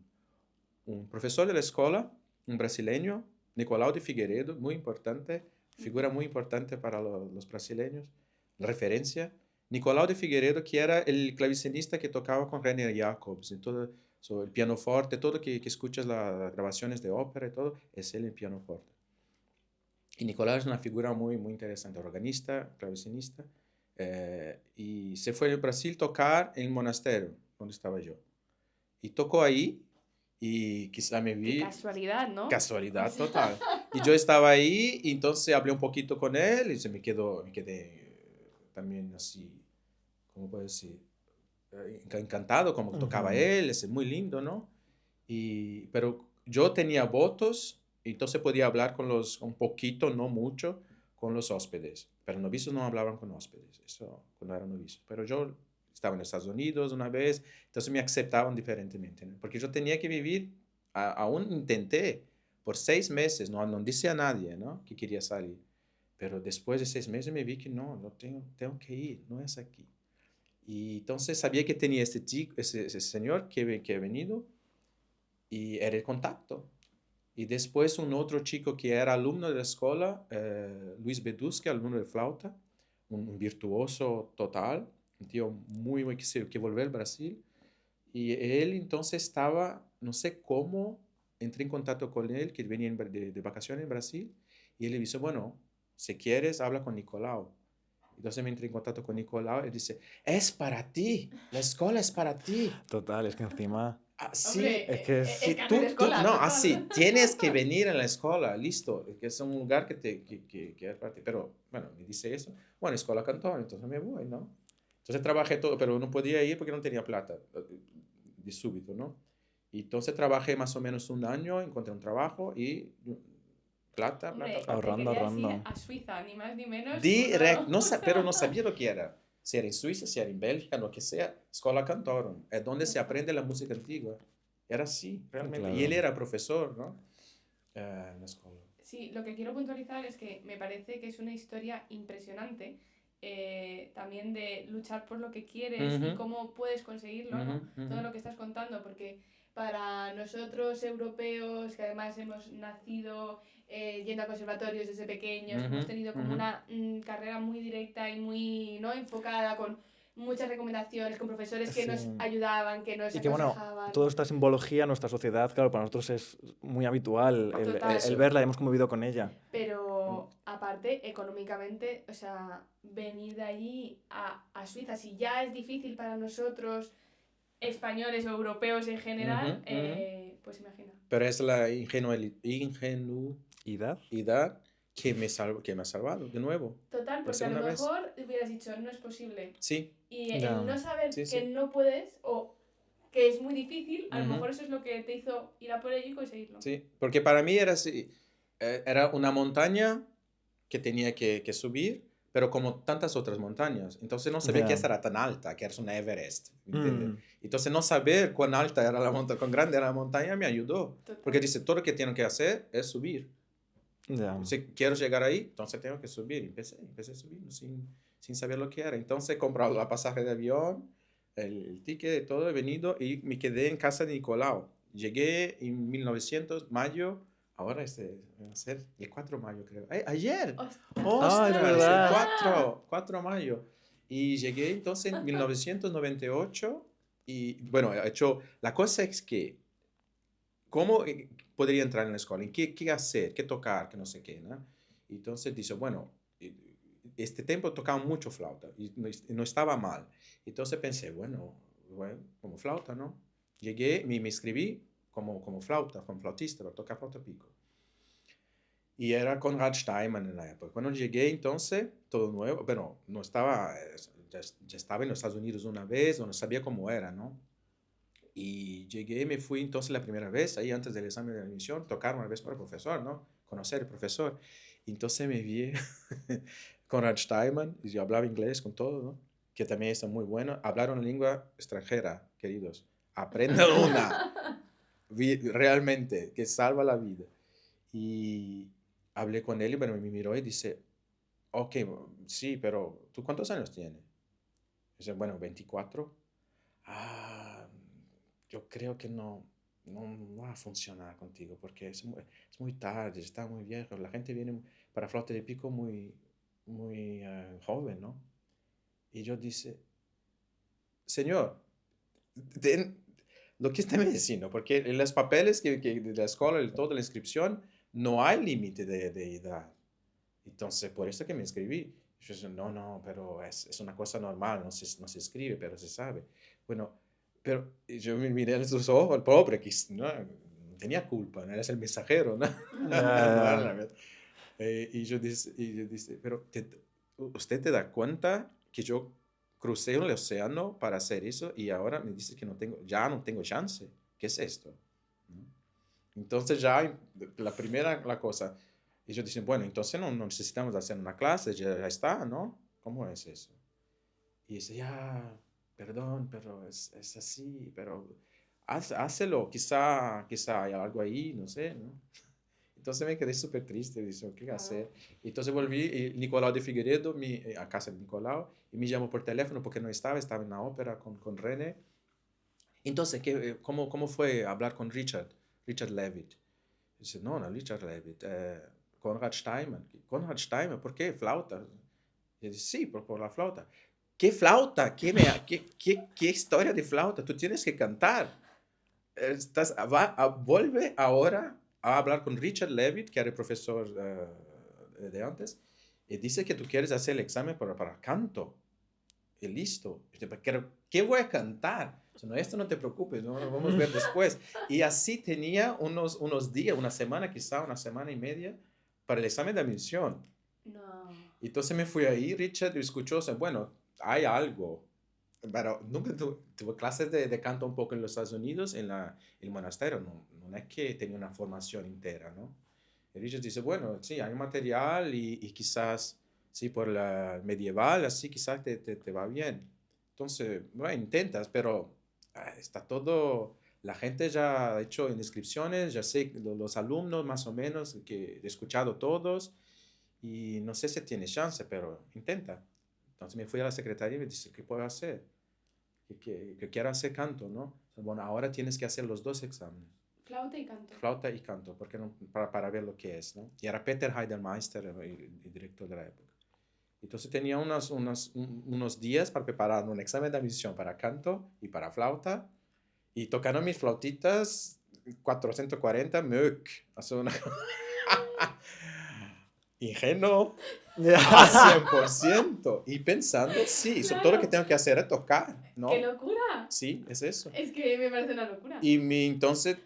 profesor de la escuela, un brasileño, Nicolau de Figueiredo, muy importante, figura muy importante para los brasileños, referencia. Nicolau de Figueiredo, que era el clavecinista que tocaba con René Jacobs, y todo, el pianoforte, todo que escuchas las grabaciones de ópera y todo, es él el pianoforte. Y Nicolau es una figura muy, muy interesante, organista, clavecinista, y se fue al Brasil tocar en el monasterio donde estaba yo. Y tocó ahí, y quizá me vi... Qué casualidad, ¿no? Casualidad total. Y yo estaba ahí, y entonces hablé un poquito con él, y me quedé también así, ¿cómo puedo decir? Encantado como tocaba él, es muy lindo, ¿no? Pero yo tenía votos, entonces podía hablar un poquito, no mucho, con los hóspedes. Pero novicios no hablaban con hóspedes, eso cuando eran novicios. Pero yo estaba en Estados Unidos una vez, entonces me aceptaban diferentemente, ¿no? Porque yo tenía que vivir, aún intenté, por 6 meses, no dije a nadie, ¿no? Que quería salir. Pero después de 6 meses me vi que no tengo que ir, no es aquí. Y entonces sabía que tenía este chico, ese señor que ha venido y era el contacto. Y después un otro chico que era alumno de la escuela, Luis Bedusque, alumno de flauta, un virtuoso total, un tío muy, muy que volvió al Brasil. Y él entonces estaba, no sé cómo, entré en contacto con él, que venía de vacaciones en Brasil, y él le dice, bueno, si quieres, habla con Nicolau. Entonces me entré en contacto con Nicolau, él dice, es para ti, la escuela es para ti. Total, es que encima... Sí, Hombre, es que es- es casi de escuela, no, total. así, tienes que venir a la escuela, listo, que es un lugar que es para ti. Pero, bueno, me dice eso, bueno, escuela cantor, entonces me voy, ¿no? Entonces trabajé todo, pero no podía ir porque no tenía plata, de súbito, ¿no? Y entonces trabajé más o menos un año, encontré un trabajo y plata, Hombre, plata, plata. Ahorrando, te querías ir ahorrando. a Suiza, ni más ni menos. Direct, uno- pero no sabía lo que era. Si era en Suiza, si era en Bélgica, lo que sea, Escola Cantorum, es donde se aprende la música antigua. Era así, realmente. Claro. Y él era profesor, ¿no? En la escuela. Sí, lo que quiero puntualizar es que me parece que es una historia impresionante, también de luchar por lo que quieres y Ujú. cómo puedes conseguirlo, ¿no? Ujú, ujú. Todo lo que estás contando, porque para nosotros europeos, que además hemos nacido yendo a conservatorios desde pequeños, Ujú, hemos tenido como ujú. una carrera muy directa y muy, ¿no?, enfocada, con muchas recomendaciones, con profesores que nos Sí. ayudaban, que nos Y que bueno, aconsejaban. toda esta simbología en nuestra sociedad, claro, para nosotros es muy habitual Total. el verla y hemos convivido con ella. Pero aparte, económicamente, o sea, venir de allí a Suiza, si ya es difícil para nosotros, españoles o europeos en general, Ujú, pues imagina. Pero es la ingenuidad ¿Edad? que me ha salvado, de nuevo. Total, Por porque a lo segunda vez. mejor hubieras dicho, no es posible. Sí, Y Ya. el no saber Sí, que sí. no puedes o que es muy difícil, a lo Ujú. mejor eso es lo que te hizo ir a por ello y conseguirlo. Sí, porque para mí era así, era una montaña que tenía que subir, pero como tantas otras montañas. Entonces no sabía Ya. que esa era tan alta, que era una Everest, ¿entiendes? Mm. Entonces no saber cuán alta era la montaña, cuán grande era la montaña me ayudó. Total. Porque dice, todo lo que tengo que hacer es subir. Ya. Si quiero llegar ahí, entonces tengo que subir. Empecé subiendo sin saber lo que era. Entonces he comprado la pasaje de avión, el ticket, todo, he venido y me quedé en casa de Nicolau. Llegué en 1900, mayo, ahora va a ser el 4 de mayo, creo. ¡Ayer! Ostras. Ah, es ¡Ostras! verdad. El 4 de mayo. Y llegué entonces en 1998 y bueno, la cosa es que, ¿cómo podría entrar en la escuela? ¿En qué hacer? ¿Qué tocar? ¿Qué no sé qué? ¿No? Y entonces dice, bueno, este tiempo tocaba mucho flauta y no estaba mal. Entonces pensé, bueno, como flauta, ¿no? Llegué, me inscribí como flauta, como flautista, para tocar flauta pico. Y era con Conrad Steinman en la época. Cuando llegué entonces, todo nuevo, bueno, no estaba, ya estaba en los Estados Unidos una vez, no sabía cómo era, ¿no? Y llegué, me fui entonces la primera vez, ahí antes del examen de admisión, tocar una vez para el profesor, ¿no? Conocer al profesor. Y entonces me vi Conrad Steinman, y yo hablaba inglés con todo, ¿no? Que también está muy bueno. Hablar una lengua extranjera, queridos. Aprendan una. Realmente, que salva la vida. Y hablé con él y bueno, me miró y dice, ok, sí, pero ¿tú cuántos años tienes? Dice, bueno, 24. Ah, yo creo que no va a funcionar contigo porque es muy tarde, está muy viejo. La gente viene para flauta de pico muy joven, ¿no? Y yo dice, señor, lo que está me diciendo, porque en los papeles que de la escuela, y toda la inscripción, no hay límite de edad. Entonces, por eso que me inscribí. Yo dije, no, pero es una cosa normal, no se escribe, pero se sabe. Bueno, pero yo me miré en sus ojos, el pobre, que no tenía culpa, ¿no? Eres el mensajero, ¿no? No era la verdad. Y yo dije, pero ¿usted te da cuenta que yo crucé el océano para hacer eso y ahora me dice que ya no tengo chance? ¿Qué es esto? ¿No? Entonces ya la cosa, ellos dicen, bueno, entonces no necesitamos hacer una clase, ya está, ¿no? ¿Cómo es eso? Y dice, ya, perdón, pero es así, pero hácelo, quizá hay algo ahí, no sé, ¿no? Entonces me quedé súper triste, dije, ¿qué hacer? Entonces volví, y Nicolau de Figueiredo, a casa de Nicolau, y me llamó por teléfono porque no estaba en la ópera con René. Entonces, ¿cómo fue hablar con Richard Levitt? Dice, no, Richard Levitt, Conrad Steinman. Conrad Steinman, ¿por qué? ¿Flauta? Y dice, sí, por la flauta. ¿Qué flauta? ¿Qué historia de flauta? Tú tienes que cantar. Vuelve ahora a hablar con Richard Levitt, que era el profesor de antes, y dice que tú quieres hacer el examen para canto. Y listo. Pero, ¿qué voy a cantar? No, esto no te preocupes, ¿no? Lo vamos a ver después. Y así tenía unos días, una semana, quizá una semana y media, para el examen de admisión. No. Entonces me fui ahí, Richard escuchó, bueno, hay algo. Pero nunca tuve clases de canto un poco en los Estados Unidos, en el monasterio. No es que tenía una formación entera, ¿no? Y Richard dice, bueno, sí, hay material y quizás, sí, por la medieval, así quizás te va bien. Entonces, bueno, intentas, pero está todo, la gente ya ha hecho inscripciones, ya sé los alumnos más o menos, que he escuchado todos, y no sé si tiene chance, pero intenta. Entonces me fui a la secretaría y me dice, ¿qué puedo hacer? Que quiero hacer canto, ¿no? Bueno, ahora tienes que hacer los dos exámenes. Flauta y canto. Flauta y canto, porque para ver lo que es, ¿no? Y era Peter Heidelmeister, el director de la época. Entonces tenía unos días para preparar un examen de admisión para canto y para flauta. Y tocaron mis flautitas 440 Möck. Hace una... Ingenuo a 100%. Y pensando, sí, eso todo lo que tengo que hacer es tocar, ¿no? ¡Qué locura! Sí, es eso. Es que me parece una locura. Y entonces,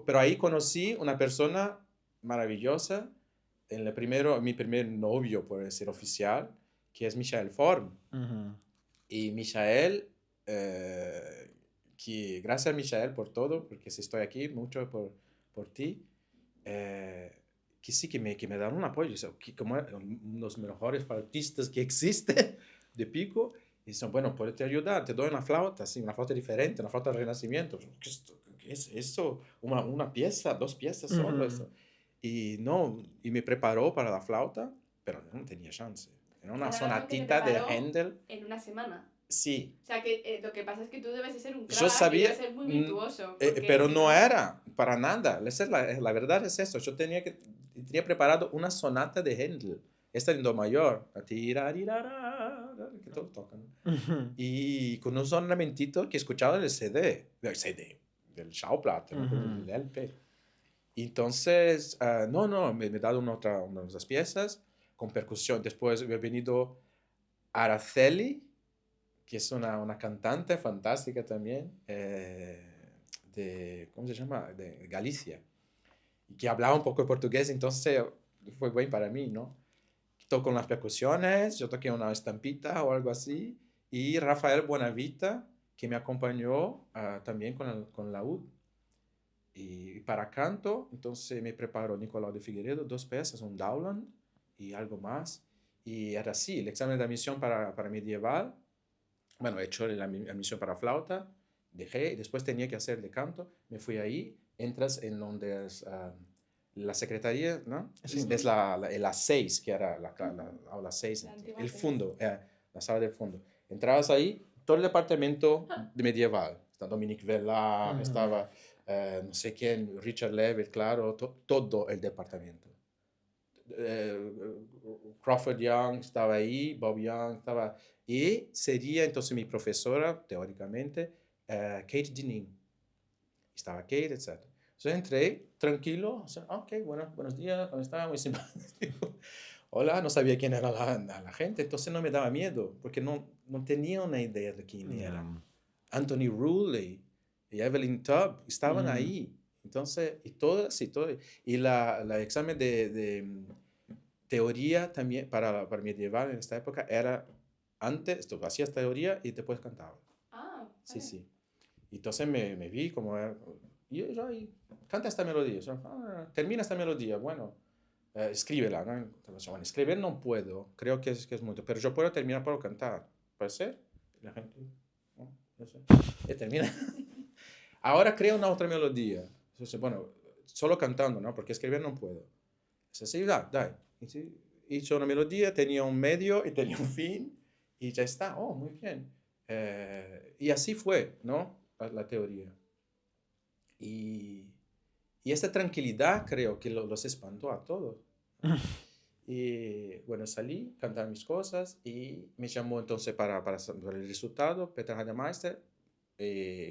pero ahí conocí una persona maravillosa, mi primer novio, por decir oficial, que es Michael Form. Ujú. Y Michael, que gracias a Michael por todo, porque si estoy aquí, mucho por ti, que sí que me dan un apoyo, que como los mejores flautistas que existe de pico, y dicen, bueno, puedo te ayudar, te doy una flauta, sí, una flauta diferente, una flauta de renacimiento. ¿Qué es eso? Una pieza, dos piezas solo. Eso. Y me preparó para la flauta, pero no tenía chance. Era una sonatita de Händel. En una semana. Sí. O sea, que lo que pasa es que tú debes de ser un crack, Yo sabía, debes ser muy virtuoso. pero no era para nada. La verdad es eso. Yo tenía preparado una sonata de Händel. Esta en do mayor. que todos tocan. Y con unos ornamentitos que escuchaba del CD, del Schallplatte, ¿no? Del LP. Y entonces, me he dado unas piezas con percusión. Después he venido Araceli, que es una cantante fantástica también, ¿cómo se llama? De Galicia, y que hablaba un poco de portugués, entonces fue bueno para mí, ¿no? Toco con las percusiones, yo toqué una estampita o algo así, y Rafael Buenavita, que me acompañó también con la UD. Y para canto, entonces me preparó Nicolau de Figueiredo 2 piezas, un Dowland y algo más. Y era así, el examen de admisión para medieval. Bueno, he hecho la admisión para flauta, dejé, y después tenía que hacer de canto. Me fui ahí, entras en donde es la secretaría, ¿no? Sí. Ves la A6, que era la aula 6, el fondo, la sala del fondo. Entrabas ahí, todo el departamento de medieval. Está Dominique Vella, estaba no sé quién, Richard Levitt, claro, todo el departamento. Crawford Young estaba ahí, Bob Young estaba, y sería entonces mi profesora, teóricamente, Kate Dinin. Estaba Kate, etc. Entonces entré tranquilo, ok, buenos días, ¿cómo está? Muy simpático. Hola, no sabía quién era la gente, entonces no me daba miedo, porque no tenía una idea de quién era. Anthony Ruley y Evelyn Tubb estaban ahí. Entonces, y todo. Y la examen de teoría también para medieval en esta época era antes, tú hacías teoría y después cantabas. Sí, sí. Entonces me vi como era, y yo ahí, canta esta melodía, termina esta melodía, bueno, escríbela, ¿no? Entonces, bueno, escribir no puedo, creo que es mucho, pero yo puedo terminar por cantar, ¿puede ser? La gente, no sé, y termina. Ahora crea una otra melodía, entonces, bueno, solo cantando, ¿no? Porque escribir no puedo. Entonces, sí, dai. Hizo una melodía, tenía un medio y tenía un fin, y ya está, muy bien. Y así fue, ¿no? La teoría. Y esta tranquilidad creo que los espantó a todos. Y bueno, salí, cantar mis cosas y me llamó entonces para el resultado, Peter Hademeister,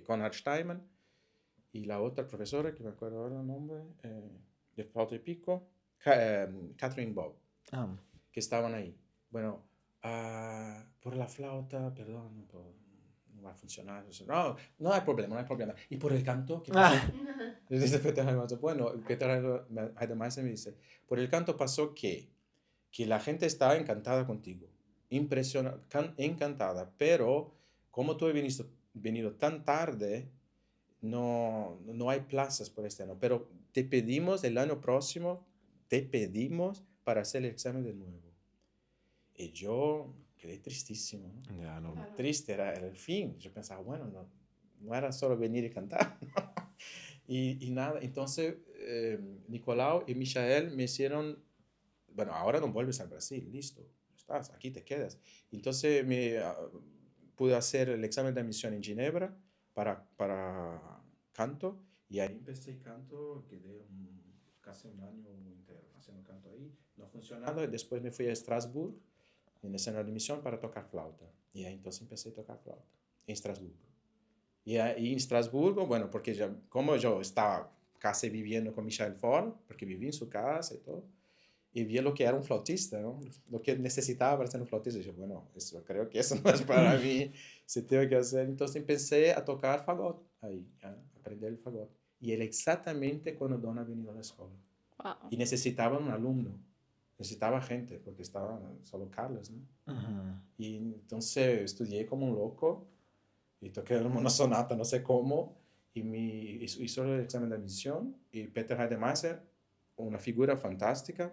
Konrad Steinman y la otra profesora, que me acuerdo ahora el nombre, de flauta y pico, Catherine Bob, que estaban ahí. Bueno, por la flauta, perdón, no va a funcionar. No hay problema. ¿Y por el canto? ¿Qué pasa? Dice Peter Hademeister. Bueno, Peter Hademeister me dice, por el canto pasó que la gente estaba encantada contigo, encantada, pero como tú has venido tan tarde, no hay plazas por este año, pero te pedimos el año próximo, para hacer el examen de nuevo. Y yo quedé tristísimo, ¿no? Ya, normal. Triste, era el fin. Yo pensaba, bueno, no era solo venir y cantar, ¿no? y nada, entonces Nicolau y Michael me hicieron, bueno, ahora no vuelves al Brasil, listo, estás, aquí te quedas. Entonces pude hacer el examen de admisión en Ginebra para canto, y ahí empecé canto, quedé casi un año entero haciendo canto ahí, no funcionaba, y después me fui a Estrasburgo, en el escenario de admisión, para tocar flauta, y ahí entonces empecé a tocar flauta, en Estrasburgo. Y ahí en Estrasburgo, bueno, porque como yo estaba casi viviendo con Michael Forn, porque viví en su casa y todo, y vi lo que era un flautista, ¿no? Lo que necesitaba para ser un flautista. Y dije, bueno, creo que eso no es para mí, se tengo que hacer. Entonces empecé a tocar fagot ahí, a aprender el fagot. Y era exactamente cuando Donna vino a la escuela. Wow. Y necesitaba un alumno, necesitaba gente, porque estaba solo Carlos, ¿no? Y entonces estudié como un loco, y toqué una sonata, no sé cómo, y hizo el examen de admisión, y Peter Hademeister, una figura fantástica,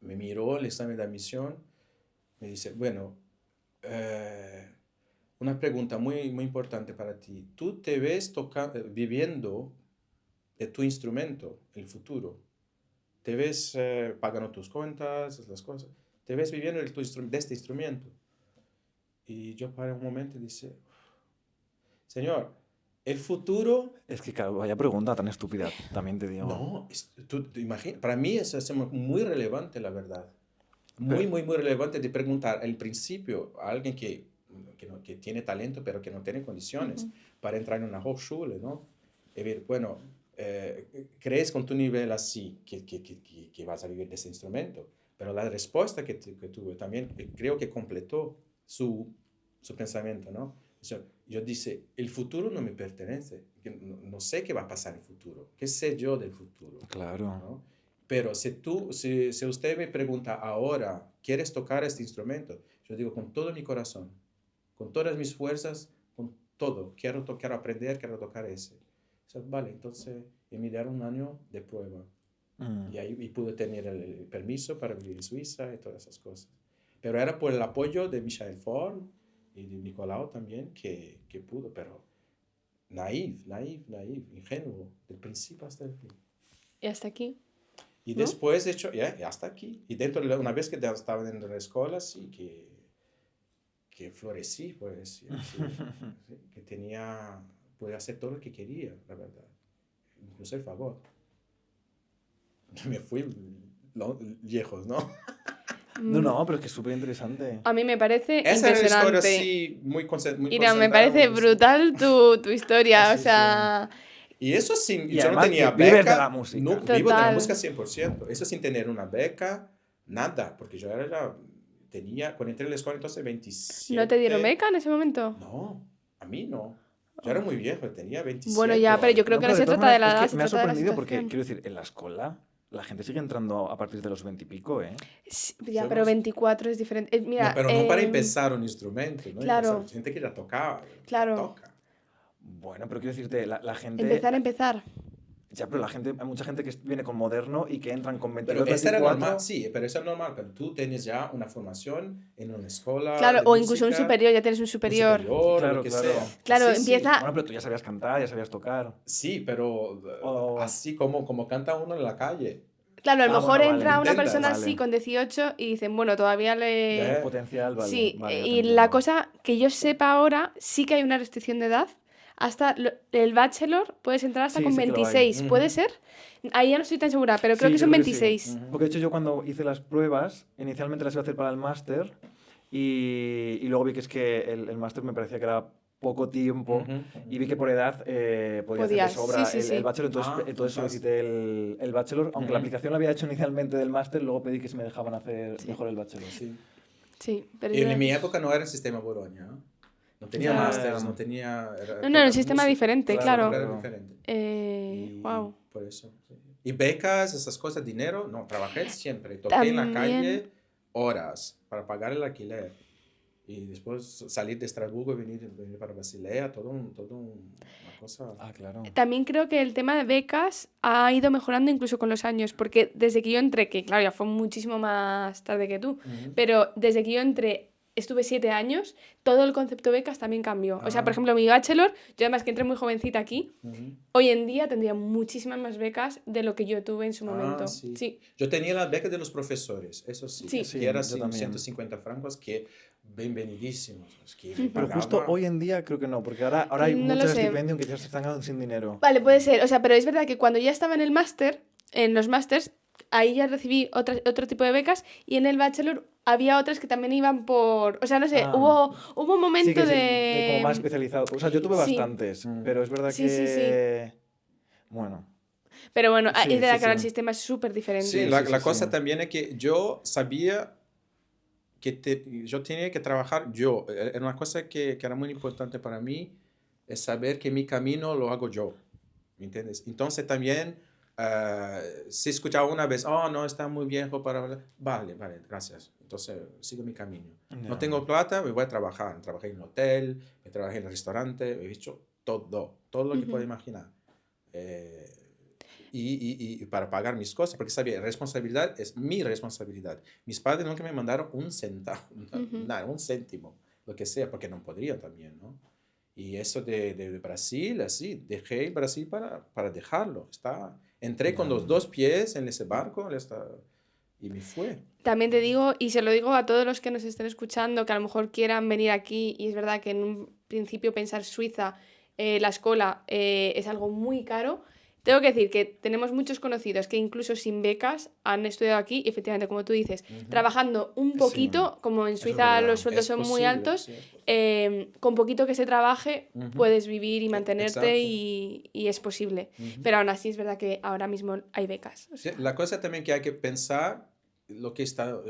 me miró el examen de admisión, me dice, bueno, una pregunta muy, muy importante para ti. ¿Tú te ves viviendo de tu instrumento, el futuro? ¿Te ves pagando tus cuentas, las cosas? ¿Te ves viviendo de este instrumento? Y yo paré un momento y dije, señor, el futuro... Es que, claro, vaya pregunta tan estúpida, también te digo. No, tú imagina, para mí es muy relevante, la verdad. muy relevante de preguntar al principio a alguien que tiene talento, pero que no tiene condiciones para entrar en una Hochschule, ¿no? Y ver, bueno, ¿crees con tu nivel así que vas a vivir de ese instrumento? Pero la respuesta que tuve también creo que completó su pensamiento, ¿no? O sea, yo dije, el futuro no me pertenece, no sé qué va a pasar en el futuro, qué sé yo del futuro. Claro. ¿No? Pero si usted me pregunta ahora, ¿quieres tocar este instrumento? Yo digo, con todo mi corazón, con todas mis fuerzas, con todo, quiero aprender, quiero tocar ese. O sea, vale, entonces me dieron un año de prueba. Y ahí pude tener el permiso para vivir en Suiza y todas esas cosas. Pero era por el apoyo de Michael Form y de Nicolau también que pudo, pero naive, ingenuo, del principio hasta el fin. Y hasta aquí. Y ¿no? después, de hecho, hasta aquí. Y una vez que ya estaba dentro de la escuela, sí que florecí, pues, sí, que podía hacer todo lo que quería, la verdad. Incluso el favor. Me fui lejos, ¿no? No, pero es que es súper interesante. A mí me parece Esa era la historia, impresionante. sí, muy Mira, me concentrada, parece muy- brutal tu historia, Sí, o sea... Y eso sin, Y yo no además tenía que vives beca. de la música. No, vivo de la Total. música 100%. Eso sin tener una beca, nada. Porque yo cuando entré en la escuela entonces 27. ¿No te dieron beca en ese momento? No, a mí no. Yo era muy viejo, tenía 27. Bueno, ya, pero yo creo No, que pero no se todas trata de la maneras, edad, es se que me ha trata de la sorprendido porque, situación. quiero decir, en la escuela la gente sigue entrando a partir de los 20 y pico, ¿eh? Sí, ya, Yo pero no sé. 24 es diferente. Mira, No, pero no para empezar un instrumento, ¿no? claro. Empezar, gente que ya tocaba, Claro. toca. Bueno, pero quiero decirte, la gente... Empezar. Ya, pero hay mucha gente que viene con moderno y que entran con 22, Pero esa era 24. normal, sí, pero eso es normal, pero tú tienes ya una formación en una escuela Claro, de o incluso un música, superior, ya tienes un superior. o Claro, lo que claro. sea. Claro, Sí, sí. empieza... Bueno, pero tú ya sabías cantar, ya sabías tocar. Sí, pero O- así como canta uno en la calle. Claro, a lo Ah, mejor bueno, entra vale. una Intentas, persona vale. así con 18 y dicen, bueno, todavía le... Potencial, vale. Sí, vale, ya te y entiendo. la cosa que yo sepa ahora, sí que hay una restricción de edad. Hasta el bachelor puedes entrar hasta Sí, con sí que lo hay. 26, ¿puede Ujú. ser? Ahí ya no estoy tan segura, pero creo Sí, que yo son creo que sí. 26. Ujú. Porque de hecho yo cuando hice las pruebas, inicialmente las iba a hacer para el máster y luego vi que es que el máster me parecía que era poco tiempo Ujú. y vi que por edad podía hacer de Podías, sobra sí, sí, el sí. bachelor, entonces, Ah, entonces fantástico. solicité el bachelor, aunque la Ujú. aplicación la había hecho inicialmente del máster, luego pedí que se me dejaban hacer Sí. mejor el bachelor. Sí. Sí, pero Y yo- en mi época no era el sistema Boloña, ¿no? No tenía Ya. másteres, no tenía... No, era un sistema diferente, claro. Era diferente. Y Wow. por eso. Sí. Y becas, esas cosas, dinero, no, trabajé siempre. Toqué en la También- calle horas para pagar el alquiler. Y después salir de Estrasburgo y venir para Basilea, una cosa... Ah, claro. También creo que el tema de becas ha ido mejorando incluso con los años, porque desde que yo entré, que claro, ya fue muchísimo más tarde que tú, Ujú. pero desde que yo entré, estuve 7 años, todo el concepto de becas también cambió. O sea, por Ah. ejemplo, mi bachelor, yo además que entré muy jovencita aquí, Ujú. hoy en día tendría muchísimas más becas de lo que yo tuve en su momento. Sí. Sí. Yo tenía las becas de los profesores, eso sí. Sí. Sí, Que era yo también. 150 francos, que bienvenidísimos. Es que me Ujú. Pero justo pagaba- hoy en día creo que no, porque ahora hay No lo muchos sé. estipendios que ya se están quedando sin dinero. Vale, puede ser. O sea, pero es verdad que cuando ya estaba en el máster, en los másters, ahí ya recibí otro tipo de becas y en el bachelor había otras que también iban por... O sea, no sé, Ah. hubo un momento Sí, que de... como más especializado. O sea, yo tuve Sí. bastantes, Mm. pero es verdad Sí, que... sí, sí. Bueno, Pero bueno, Sí, es verdad sí, que ahora el sí. sistema es súper diferente. Sí, Sí, la sí, cosa sí. también es que yo sabía que yo tenía que trabajar yo. Era una cosa que era muy importante para mí, es saber que mi camino lo hago yo. ¿Me entiendes? Entonces también, si escuchaba una vez, oh, no, está muy viejo para hablar. Vale, gracias. Entonces sigo mi camino. No Ya. tengo plata, me voy a trabajar. Trabajé en un hotel, trabajé en el restaurante, he hecho todo lo que Ujú. puedo imaginar. Y para pagar mis cosas, porque sabía, responsabilidad es mi responsabilidad. Mis padres nunca me mandaron un centavo, Ujú. nada, un céntimo, lo que sea, porque no podría también, ¿no? Y eso de Brasil, así, dejé Brasil para dejarlo. Entré con los dos pies en ese barco y me fue. También te digo, y se lo digo a todos los que nos estén escuchando, que a lo mejor quieran venir aquí, y es verdad que en un principio pensar Suiza, la escuela, es algo muy caro. tengo que decir que tenemos muchos conocidos que incluso sin becas han estudiado aquí, y efectivamente, como tú dices, trabajando un poquito, como en es Suiza verdad. los sueldos Es son muy posible, altos, sí, es posible. con poquito que se trabaje puedes vivir y mantenerte Exacto. y es posible. Pero aún así es verdad que ahora mismo hay becas. O Sí, sea, la cosa también que hay que pensar, lo que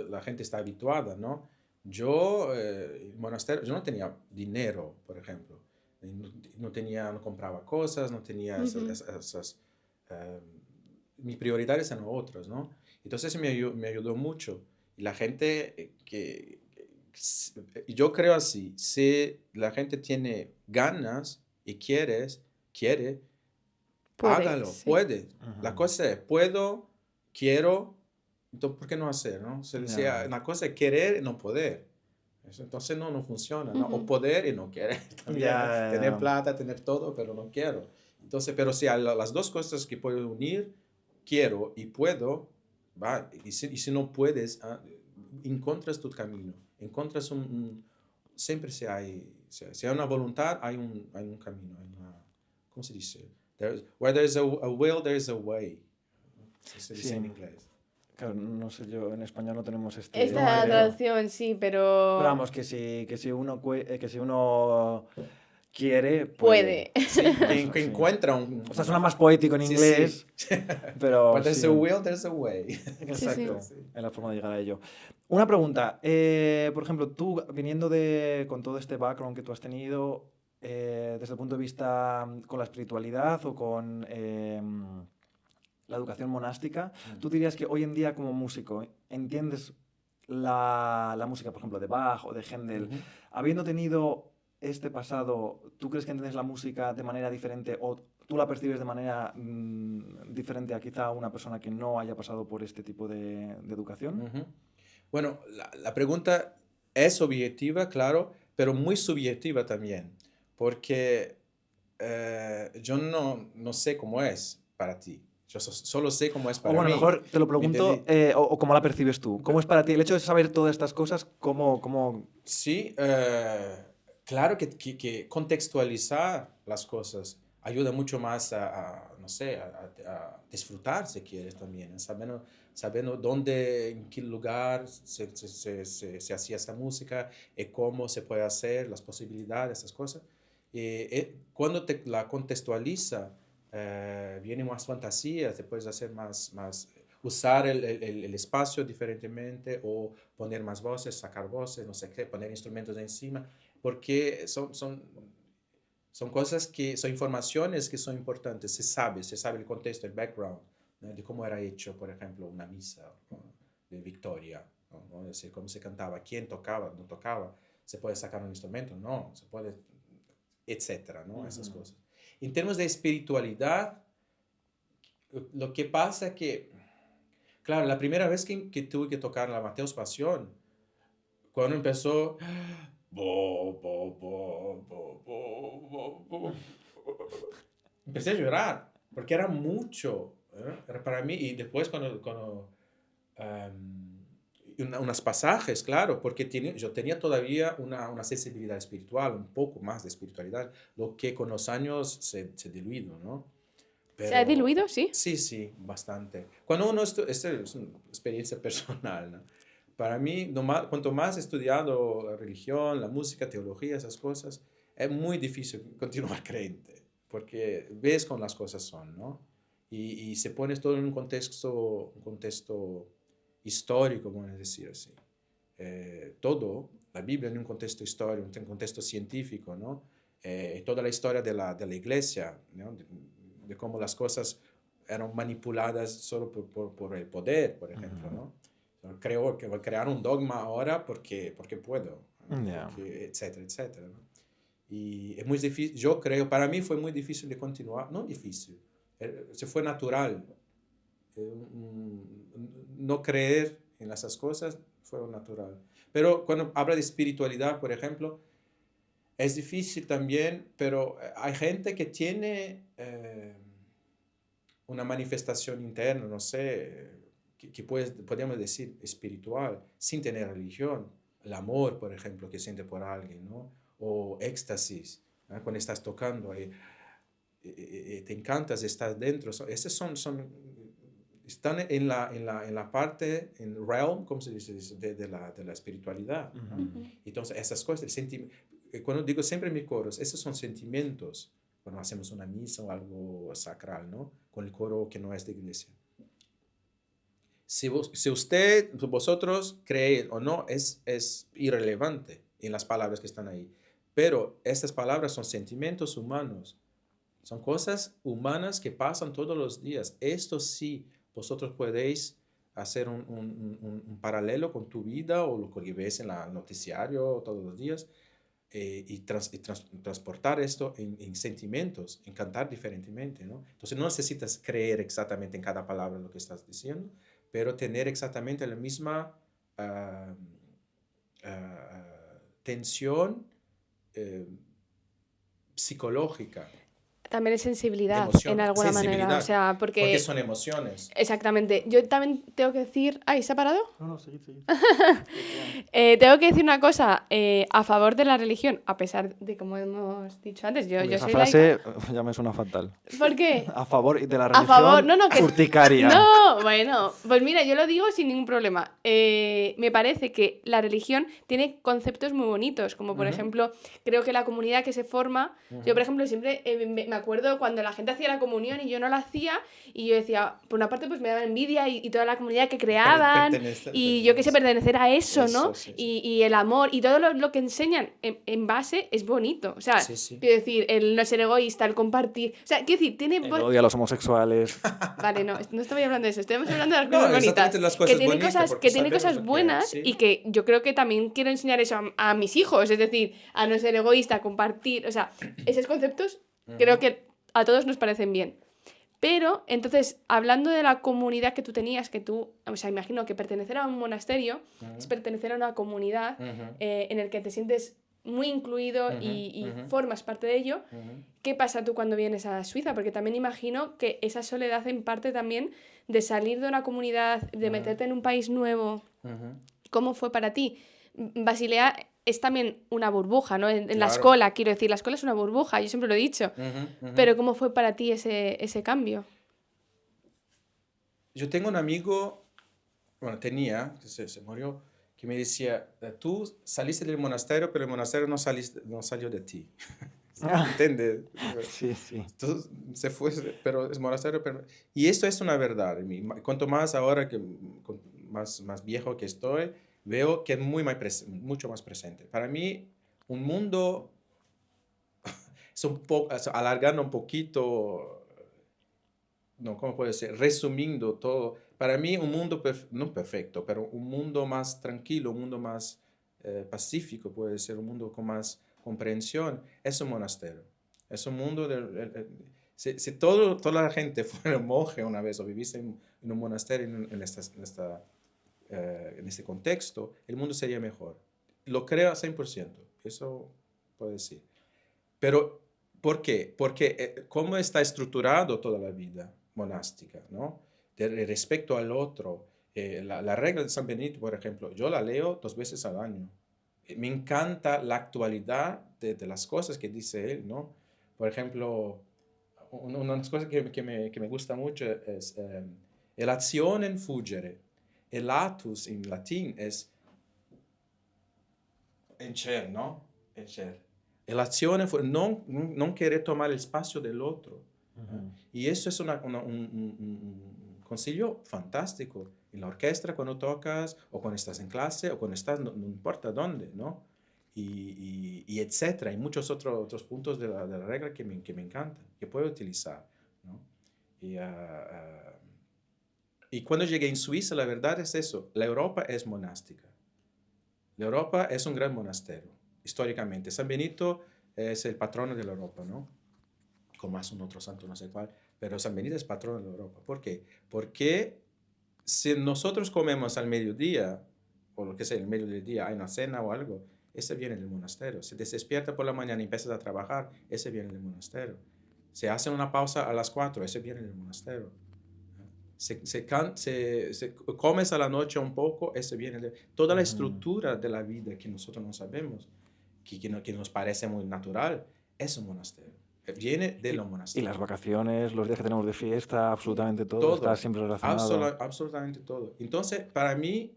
la gente está habituada, ¿no? Yo, en monasterio, yo no tenía dinero, por ejemplo. No compraba cosas, no tenía eh, mis prioridades eran otras, ¿no? Entonces me ayudó mucho. Y la gente yo creo así, si la gente tiene ganas y quiere, puede, hágalo, sí. puede. La cosa es, puedo, quiero, entonces, ¿por qué no hacer, no? Se decía, Ya. una cosa es querer y no poder. Entonces no funciona, ¿no? O poder y no querer también, ¿no? Ya, Tener ya. plata, tener todo, pero no quiero. Entonces, pero si a las dos cosas que puedo unir, quiero y puedo, va, y si no puedes, encuentras tu camino, encuentras siempre si hay una voluntad, hay un camino, ¿cómo se dice? Where there's a will, there's a way. Se dice Sí. en inglés. Claro, no sé, yo en español no tenemos este... Esta No, traducción sí, pero Pero vamos, que si uno quiere, puede. Sí, Eso, que sí. encuentra O sea, suena más poético en Sí, inglés, sí. pero But there's sí. a will, there's a way. Sí, sí. Exacto, es la forma de llegar a ello. Una pregunta, por ejemplo, tú viniendo con todo este background que tú has tenido, desde el punto de vista con la espiritualidad o con la educación monástica, ¿tú dirías que hoy en día como músico entiendes la música, por ejemplo, de Bach o de Händel, Ujú. habiendo tenido este pasado, ¿tú crees que entiendes la música de manera diferente o tú la percibes de manera diferente a quizá una persona que no haya pasado por este tipo de educación? Ujú. Bueno, la pregunta es objetiva, claro, pero muy subjetiva también, porque yo no sé cómo es para ti. Yo solo sé cómo es O para bueno, mí. mejor te lo ¿Me pregunto, entendí? o cómo la percibes tú. ¿Cómo es para ti el hecho de saber todas estas cosas? ¿Cómo... Sí, claro que contextualizar las cosas ayuda mucho más no sé, a disfrutar si quieres también, sabiendo dónde, en qué lugar se hacía esta música y cómo se puede hacer, las posibilidades, esas cosas. Cuando te la contextualiza, viene más fantasía, te puedes hacer usar el espacio diferentemente o poner más voces, sacar voces, no sé qué, poner instrumentos encima, porque son cosas son informaciones que son importantes, se sabe el contexto, el background, ¿no? De cómo era hecho, por ejemplo, una misa, ¿no? De Victoria, ¿no? Es decir, cómo se cantaba, quién tocaba, no tocaba, se puede sacar un instrumento, no, se puede, etcétera, ¿no? Esas cosas. En términos de espiritualidad, lo que pasa es que, claro, la primera vez que tuve que tocar la Mateos Pasión, cuando empezó, bo, bo, bo, bo, bo, bo, bo, empecé a llorar, porque era mucho, era para mí, y después cuando unos pasajes, claro, porque yo tenía todavía una sensibilidad espiritual, un poco más de espiritualidad, lo que con los años se diluido, ¿no? ¿Se ha Pero diluido? Sí. sí, bastante. Cuando uno esta es una experiencia personal, ¿no? Para mí, cuanto más he estudiado la religión, la música, teología, esas cosas, es muy difícil continuar creyente, porque ves cómo las cosas son, ¿no? Y se pone todo en un contexto histórico, vamos a decir así. Todo, la Biblia en un contexto histórico, en un contexto científico, ¿no? Toda la historia de la iglesia, ¿no? De cómo las cosas eran manipuladas solo por el poder, por ejemplo, ¿no? Creo que voy a crear un dogma ahora porque puedo, ¿no? Ya. Etcétera, etcétera, ¿no? Y es muy difícil, yo creo, para mí fue muy difícil de continuar, no difícil, se fue natural. No creer en esas cosas fue natural. Pero cuando habla de espiritualidad, por ejemplo, es difícil también, pero hay gente que tiene una manifestación interna, no sé, que podemos decir espiritual, sin tener religión. El amor, por ejemplo, que siente por alguien, ¿no? O éxtasis, ¿no? Cuando estás tocando ahí. te encantas estar dentro. Esas están en la parte, en realm, ¿cómo se dice? De la espiritualidad. ¿no? Entonces, esas cosas, cuando digo siempre en mis coros, esos son sentimientos, cuando hacemos una misa o algo sacral, ¿no? Con el coro que no es de iglesia. Si vosotros creen o no, es irrelevante en las palabras que están ahí. Pero estas palabras son sentimientos humanos. Son cosas humanas que pasan todos los días. Esto sí, vosotros podéis hacer un paralelo con tu vida o lo que ves en el noticiario todos los días y transportar esto en sentimientos, en cantar diferentemente, ¿no? Entonces no necesitas creer exactamente en cada palabra lo que estás diciendo, pero tener exactamente la misma tensión psicológica. También es sensibilidad, Emoción, en alguna manera. O sea, porque son emociones. Exactamente. Yo también tengo que decir... ¡Ay, se ha parado! No, seguid. Tengo que decir una cosa a favor de la religión, a pesar de, como hemos dicho antes, yo Esa soy frase laica. ya me suena fatal. ¿Por qué? A favor de la A religión favor, no, que... urticaria. No, bueno, pues mira, yo lo digo sin ningún problema. Me parece que la religión tiene conceptos muy bonitos, como por ejemplo, creo que la comunidad que se forma, yo por ejemplo siempre me acuerdo cuando la gente hacía la comunión y yo no la hacía, y yo decía, por una parte pues me daba envidia y toda la comunidad que creaban, y yo quise pertenecer a eso, ¿no? Sí. Y el amor, y todo lo que enseñan en base es bonito, o sea, Sí. quiero decir, el no ser egoísta, el compartir, o sea, quiero decir, tiene... El odio a los homosexuales. Vale, no estoy hablando de eso, estamos hablando de las No, cosas bonitas. exactamente las cosas que tiene bonitas, cosas, porque que tiene sabemos cosas lo que buenas hay, sí. y que yo creo que también quiero enseñar eso a mis hijos, es decir, a no ser egoísta, a compartir, o sea, esos conceptos creo que a todos nos parecen bien. Pero, entonces, hablando de la comunidad que tú tenías, que tú, o sea, imagino que pertenecer a un monasterio es pertenecer a una comunidad en el que te sientes muy incluido y formas parte de ello. ¿Qué pasa tú cuando vienes a Suiza? Porque también imagino que esa soledad en parte también de salir de una comunidad, de meterte en un país nuevo. ¿Cómo fue para ti? Basilea es también una burbuja, ¿no? En la escuela, quiero decir, la escuela es una burbuja, yo siempre lo he dicho. Pero ¿cómo fue para ti ese cambio? Yo tengo un amigo, bueno, tenía, que se murió, que me decía, tú saliste del monasterio, pero el monasterio no salió de ti. ¿Entiendes? Sí. Entonces, se fue, pero es monasterio. Y esto es una verdad. Cuanto más ahora, más viejo que estoy, veo que es mucho más presente. Para mí, un mundo, alargando un poquito, no, ¿cómo puede ser? Resumiendo todo. Para mí, un mundo, no perfecto, pero un mundo más tranquilo, un mundo más pacífico, puede ser un mundo con más comprensión, es un monasterio. Es un mundo si toda la gente fuera monje una vez o viviese en un monasterio en este contexto, el mundo sería mejor. Lo creo a 100%, eso puedo decir. Pero, ¿por qué? Porque cómo está estructurado toda la vida monástica, ¿no? De respecto al otro. La regla de San Benito, por ejemplo, yo la leo 2 veces al año. Me encanta la actualidad de las cosas que dice él, ¿no? Por ejemplo, una de las cosas que me gusta mucho es el actionem fuggere. El atus en latín es encher, ¿no? Encher. El accionem no querer tomar el espacio del otro. Y eso es un concilio fantástico. En la orquesta, cuando tocas, o cuando estás en clase, o cuando estás, no importa dónde, ¿no? Y etcétera. Hay muchos otros puntos de la regla que me encantan, que puedo utilizar, ¿no? Y cuando llegué en Suiza, la verdad es eso. La Europa es monástica. La Europa es un gran monasterio, históricamente. San Benito es el patrono de la Europa, ¿no? Como más un otro santo, no sé cuál. Pero San Benito es patrono de la Europa. ¿Por qué? Porque si nosotros comemos al mediodía, o lo que sea, en el medio del día hay una cena o algo, ese viene del monasterio. Si te despiertas por la mañana y empiezas a trabajar, ese viene del monasterio. Si hacen una pausa a las 4, ese viene del monasterio. Comes a la noche un poco, ese viene de toda la estructura de la vida que nosotros no sabemos, que nos parece muy natural, es un monasterio. viene de los Y monasterios. las vacaciones, los días que tenemos de fiesta, absolutamente todo, Todo. está siempre relacionado. Absolutamente todo. Entonces, para mí,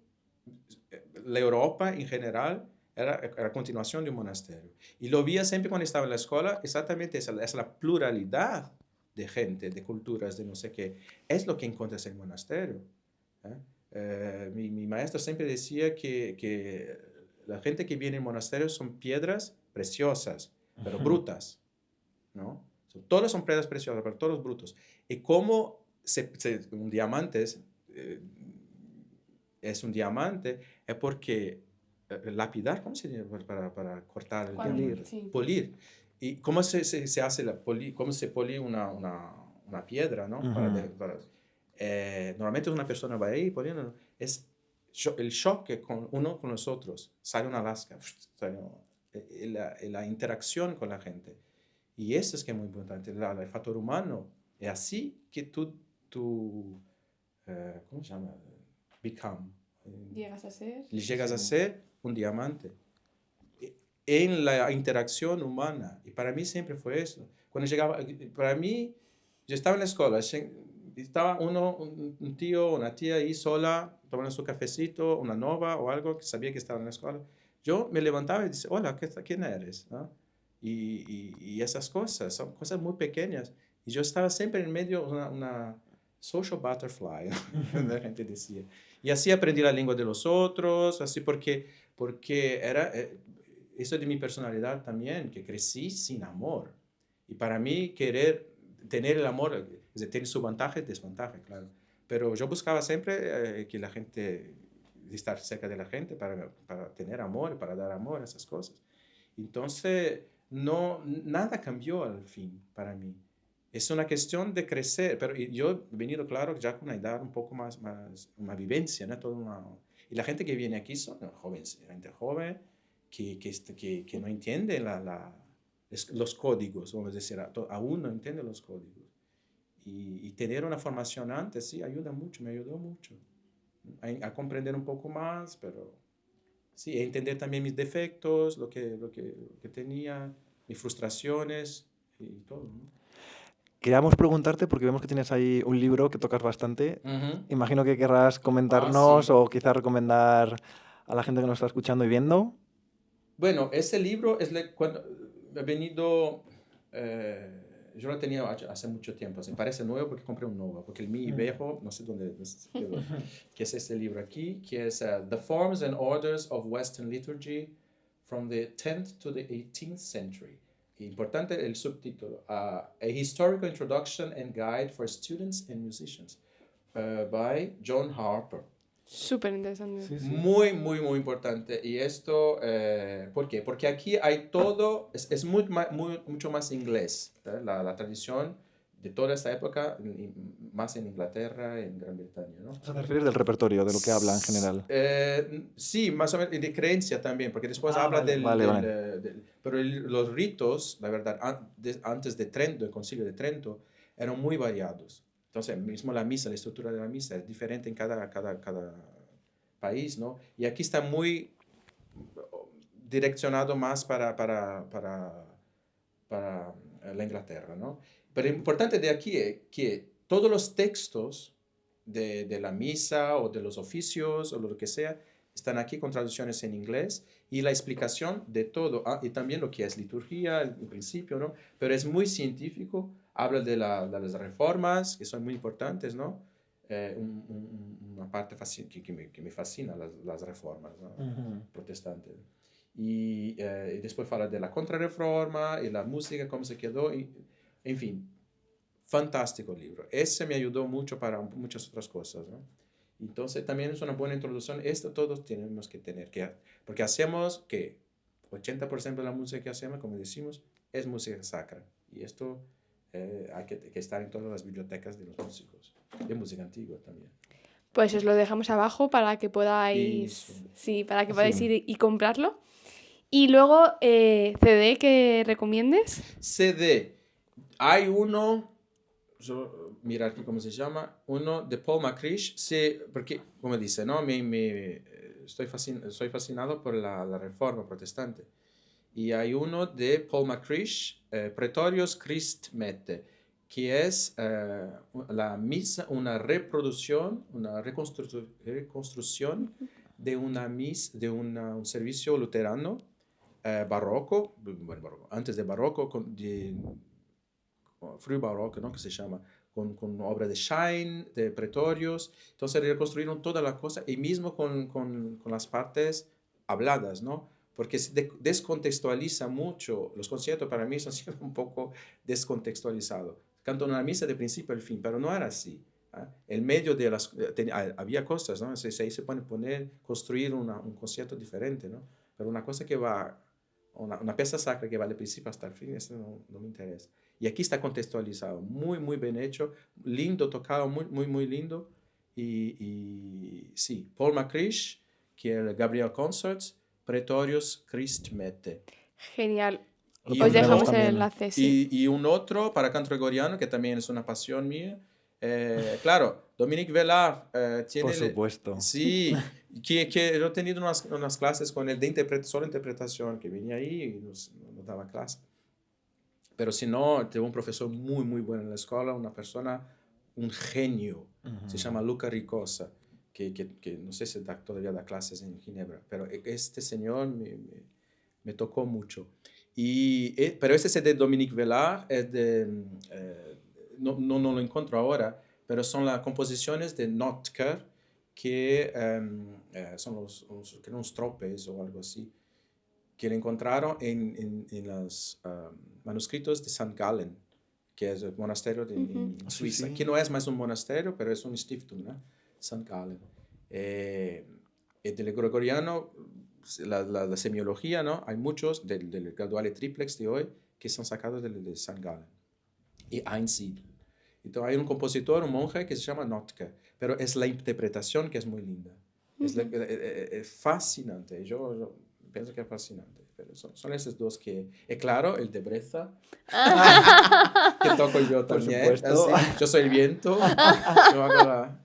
la Europa en general era continuación de un monasterio. Y lo veía siempre cuando estaba en la escuela, exactamente esa es la pluralidad de gente, de culturas, de no sé qué. Es lo que encuentras en el monasterio. Mi maestro siempre decía que la gente que viene en monasterios son piedras preciosas, pero brutas, ¿no? Todos son piedras preciosas, pero todos brutos. Y cómo un diamante es un diamante, es porque lapidar, ¿cómo se dice para cortar el diamante? Sí. Pulir. ¿Y cómo se hace cómo se poli una piedra, ¿no? Normalmente una persona va ahí poniendo, es el choque con uno con los otros, sale una lasca, la interacción con la gente. Y eso es que es muy importante, el factor humano. Es así que tú ¿cómo se llama? Llegas a ser un diamante en la interacción humana. Y para mí siempre fue eso. Cuando llegaba, para mí, yo estaba en la escuela, estaba un tío, una tía ahí sola, tomando su cafecito, una nova o algo, que sabía que estaba en la escuela. Yo me levantaba y decía, hola, ¿quién eres? ¿No? Y esas cosas, son cosas muy pequeñas. Y yo estaba siempre en medio de una social butterfly, la gente decía. Y así aprendí la lengua de los otros, así porque era eso de mi personalidad también, que crecí sin amor. Y para mí tener el amor, tiene su ventaja y desventaja, claro. Pero yo buscaba siempre que la gente, estar cerca de la gente para tener amor, para dar amor, esas cosas. Entonces, nada cambió al fin para mí. Es una cuestión de crecer, pero yo he venido, claro, ya con una edad un poco más una vivencia, ¿no? Y la gente que viene aquí son jóvenes, gente joven que no entiende los códigos, vamos a decir, aún no entiende los códigos. Y tener una formación antes, sí, ayuda mucho, me ayudó mucho a comprender un poco más, pero sí, a entender también mis defectos, lo que tenía, mis frustraciones y todo, ¿no? Queríamos preguntarte, porque vemos que tienes ahí un libro que tocas bastante. Ujú. Imagino que querrás comentarnos sí. o quizás recomendar a la gente que nos está escuchando y viendo. Bueno, ese libro cuando he venido, yo lo tenía hace mucho tiempo, se parece nuevo porque compré un nuevo, porque el mío viejo, no sé dónde quedó, que es este libro aquí, que es The Forms and Orders of Western Liturgy from the 10th to the 18th Century. Importante el subtítulo, A Historical Introduction and Guide for Students and Musicians, by John Harper. Súper interesante. Sí, sí. Muy, muy, muy importante. Y esto, ¿por qué? Porque aquí hay todo, es mucho más inglés, la tradición de toda esta época, más en Inglaterra, en Gran Bretaña, ¿no? ¿Te refieres del repertorio, de lo que habla en general? Sí, más o menos, y de creencia también, porque después habla vale, pero los ritos, la verdad, antes de Trento, el Concilio de Trento, eran muy variados. Entonces, mismo la misa, la estructura de la misa es diferente en cada país, ¿no? Y aquí está muy direccionado más para la Inglaterra, ¿no? Pero lo importante de aquí es que todos los textos de la misa o de los oficios o lo que sea están aquí con traducciones en inglés y la explicación de todo, y también lo que es liturgia, el principio, ¿no? Pero es muy científico, habla de las reformas, que son muy importantes, ¿no? Una parte que me fascina, las reformas, ¿no? Protestantes. Y después habla de la contrarreforma y la música, cómo se quedó, en fin, fantástico libro. Ese me ayudó mucho para muchas otras cosas, ¿no? Entonces también es una buena introducción. Esto todos tenemos que tener, porque hacemos que 80% de la música que hacemos, como decimos, es música sacra. Y esto hay que estar en todas las bibliotecas de los músicos, de música antigua también. Pues os lo dejamos abajo para que podáis, para que podáis ir y comprarlo. Y luego, CD que recomiendes. CD. Hay uno, mira aquí cómo se llama, uno de Paul McCrish, porque, como dice, ¿no? Soy fascinado por la reforma protestante. y hay uno de Paul McCrish, Pretorius Christ Mette, que es la misa, una reproducción, una reconstrucción de una misa, de un servicio luterano barroco, bueno, barroco, antes de barroco, früh barroco, ¿no? Que se llama, con obra de Schein, de Pretorius. Entonces reconstruyeron toda la cosa y mismo con las partes habladas, ¿no? Porque se descontextualiza mucho. Los conciertos para mí son siempre un poco descontextualizados. Canto una misa de principio al fin, pero no era así. El medio de las... había cosas, ¿no? Ahí se puede construir un concierto diferente, ¿no? Pero una cosa que va... Una pieza sacra que va del principio hasta el fin, eso no me interesa. Y aquí está contextualizado, muy, muy bien hecho, lindo, tocado, muy, muy, muy lindo. Y sí, Paul McCrish, que es el Gabriel Concerts, Pretorius Christ Mette. Genial. Y Os un dejamos otro- el enlace, sí. y un otro para canto gregoriano, que también es una pasión mía. Claro, Dominique Vellard tiene... Por supuesto. Sí, que yo he tenido unas clases con él de solo interpretación, que venía ahí y nos daba clase. Pero si no, tengo un profesor muy, muy bueno en la escuela, una persona, un genio, se llama Luca Ricosa, que no sé si todavía da clases en Ginebra, pero este señor me tocó mucho. Pero ese es de Dominique Vellard, es no lo encuentro ahora, pero son las composiciones de Notker, que son unos tropes o algo así, que le encontraron en los manuscritos de St. Gallen, que es el monasterio en Suiza, sí. que no es más un monasterio, pero es un Stiftung, ¿no? St. Gallen. Del gregoriano, la semiología, ¿no? Hay muchos del graduale triplex de hoy que son sacados de St. Gallen y Einsiedel. Entonces hay un compositor, un monje que se llama Notker, pero es la interpretación que es muy linda. Es fascinante. Yo pienso que es fascinante. Pero son esos dos que... claro, el de Breza, que toco yo Por también. supuesto. Así, yo soy el viento. Yo hago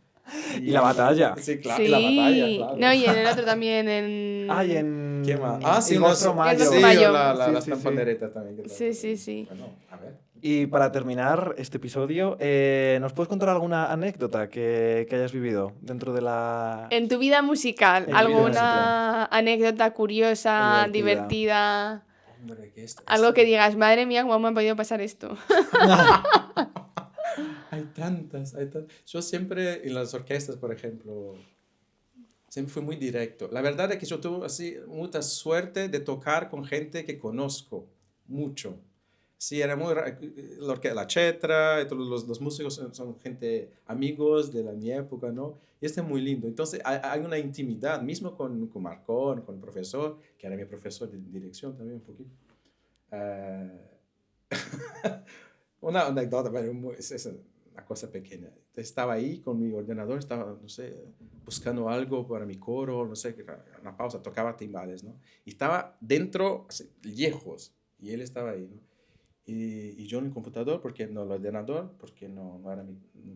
Y la batalla. Sí, claro. Sí. Y la batalla, claro. No, y en el otro también, en... Ah, y en... ¿Qué más? Ah, Sí, en unos- Nostro Mayo. Nostro Sí, Mayo. la Sí, sí, pandereta también. que Sí, toco. sí, sí. Bueno, a ver. Y para terminar este episodio, ¿nos puedes contar alguna anécdota que hayas vivido dentro de la... En tu vida musical, En mi vida ¿alguna anécdota curiosa, Divertida. divertida? Hombre, que Algo que digas, madre mía, ¿cómo me ha podido pasar esto? Hay tantas. Yo siempre, en las orquestas, por ejemplo, siempre fui muy directo. La verdad es que yo tuve así mucha suerte de tocar con gente que conozco mucho. Sí, era muy... La Chetra, y todos los músicos son gente, amigos de mi época, ¿no? Y es muy lindo. Entonces, hay una intimidad, mismo con Marcón, con el profesor, que era mi profesor de dirección también un poquito. Una anécdota, pero es una cosa pequeña. Estaba ahí con mi ordenador, estaba, no sé, buscando algo para mi coro, no sé, una pausa, tocaba timbales, ¿no? Y estaba dentro, así, lejos, y él estaba ahí, ¿no? Y yo en el computador, porque no el ordenador, porque no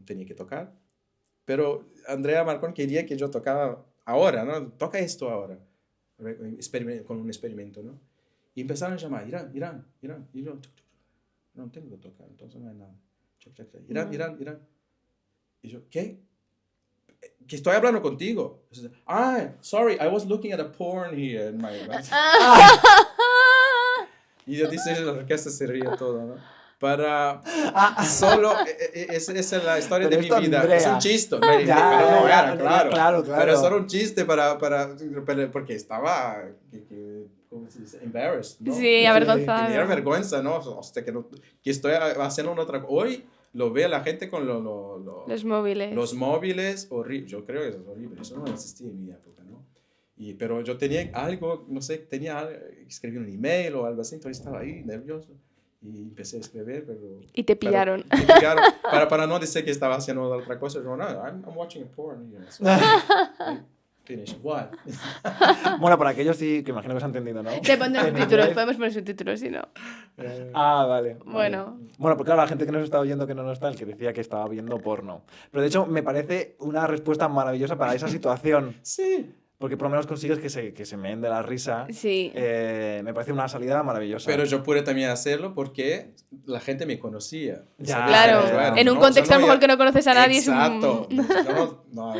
tenía que tocar. Pero Andrea Marcón quería que yo tocara ahora, ¿no? Toca esto ahora, con un experimento, ¿no? Y empezaron a llamar, Irán. Y yo, no tengo que tocar, entonces no hay nada. Irán. Y yo, ¿qué? Que estoy hablando contigo. Sorry, I was looking at a porn here in my... Y yo dice, la orquesta se ríe todo, ¿no? Para solo, esa es la historia Pero de mi esto, vida. Andrea. Es un chiste, Ya, pero no ya, era, claro. claro. Pero es solo un chiste porque estaba, ¿cómo se dice? Embarrassed, ¿no? Sí, avergonzado. Tenía vergüenza, ¿no? Hostia, que estoy haciendo una otra cosa. Hoy lo ve la gente con Los móviles. los móviles, horrible. Yo creo que eso es horrible. Eso no existía en mi época, ¿no? Pero yo tenía algo, no sé, escribí un email o algo así, entonces estaba ahí nervioso y empecé a escribir, pero... Y te pillaron. Para no decir que estaba haciendo otra cosa, yo, no, I'm watching a porn. You know, so I finish. What? Bueno, para aquellos sí, que imagino que se ha entendido, ¿no? Te pondré En subtítulos, inglés. podemos poner subtítulos, si no. Ah, vale. Bueno. Bueno, pues claro, la gente que nos está oyendo que no nos está, el que decía que estaba viendo porno. Pero de hecho me parece una respuesta maravillosa para esa situación. Sí. porque por lo menos consigues que se meen de la risa. Sí. Me parece una salida maravillosa. Pero yo pude también hacerlo porque la gente me conocía. Ya, Claro, bueno, en un no, contexto yo a lo no mejor ya- que no conoces a nadie Exacto. es un... No,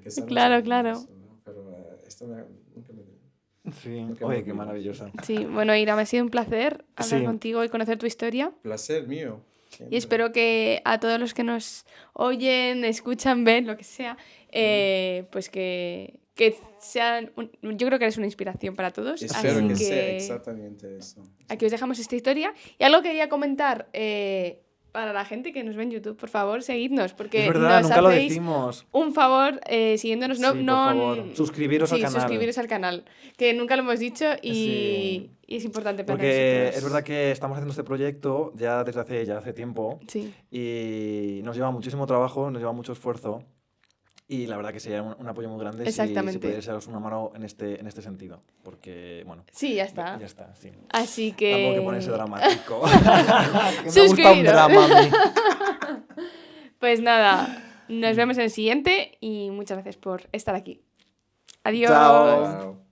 que eso no Claro, es- claro. eso, ¿no? Pero esto nunca me... Sí, Nunca oye, me qué olvido. maravillosa. Sí, bueno, Ira, me ha sido un placer hablar Sí. contigo y conocer tu historia. Placer mío. Y siempre. espero que a todos los que nos oyen, escuchan, ven, lo que sea, pues que sean... yo creo que eres una inspiración para todos. Espero así que que sea exactamente eso. aquí os dejamos esta historia. Y algo que quería comentar para la gente que nos ve en YouTube, por favor, seguidnos, porque Es verdad, nos nunca lo hacéis decimos. un favor siguiéndonos. No, Sí, no, por favor. Suscribiros al sí, canal. suscribiros al canal, que nunca lo hemos dicho y es importante para Porque nosotros. es verdad que estamos haciendo este proyecto ya desde hace tiempo Sí. y nos lleva muchísimo trabajo, nos lleva mucho esfuerzo y la verdad que sería un apoyo muy grande si Exactamente. pudierais echaros una mano en este sentido. Porque, bueno, Sí, ya está. ya está, sí. Así Tampoco hay que que... ponerse dramático. Que me gusta un Suscribiros. drama a mí. Pues nada, nos vemos en el siguiente y muchas gracias por estar aquí. Adiós. Chao. Wow.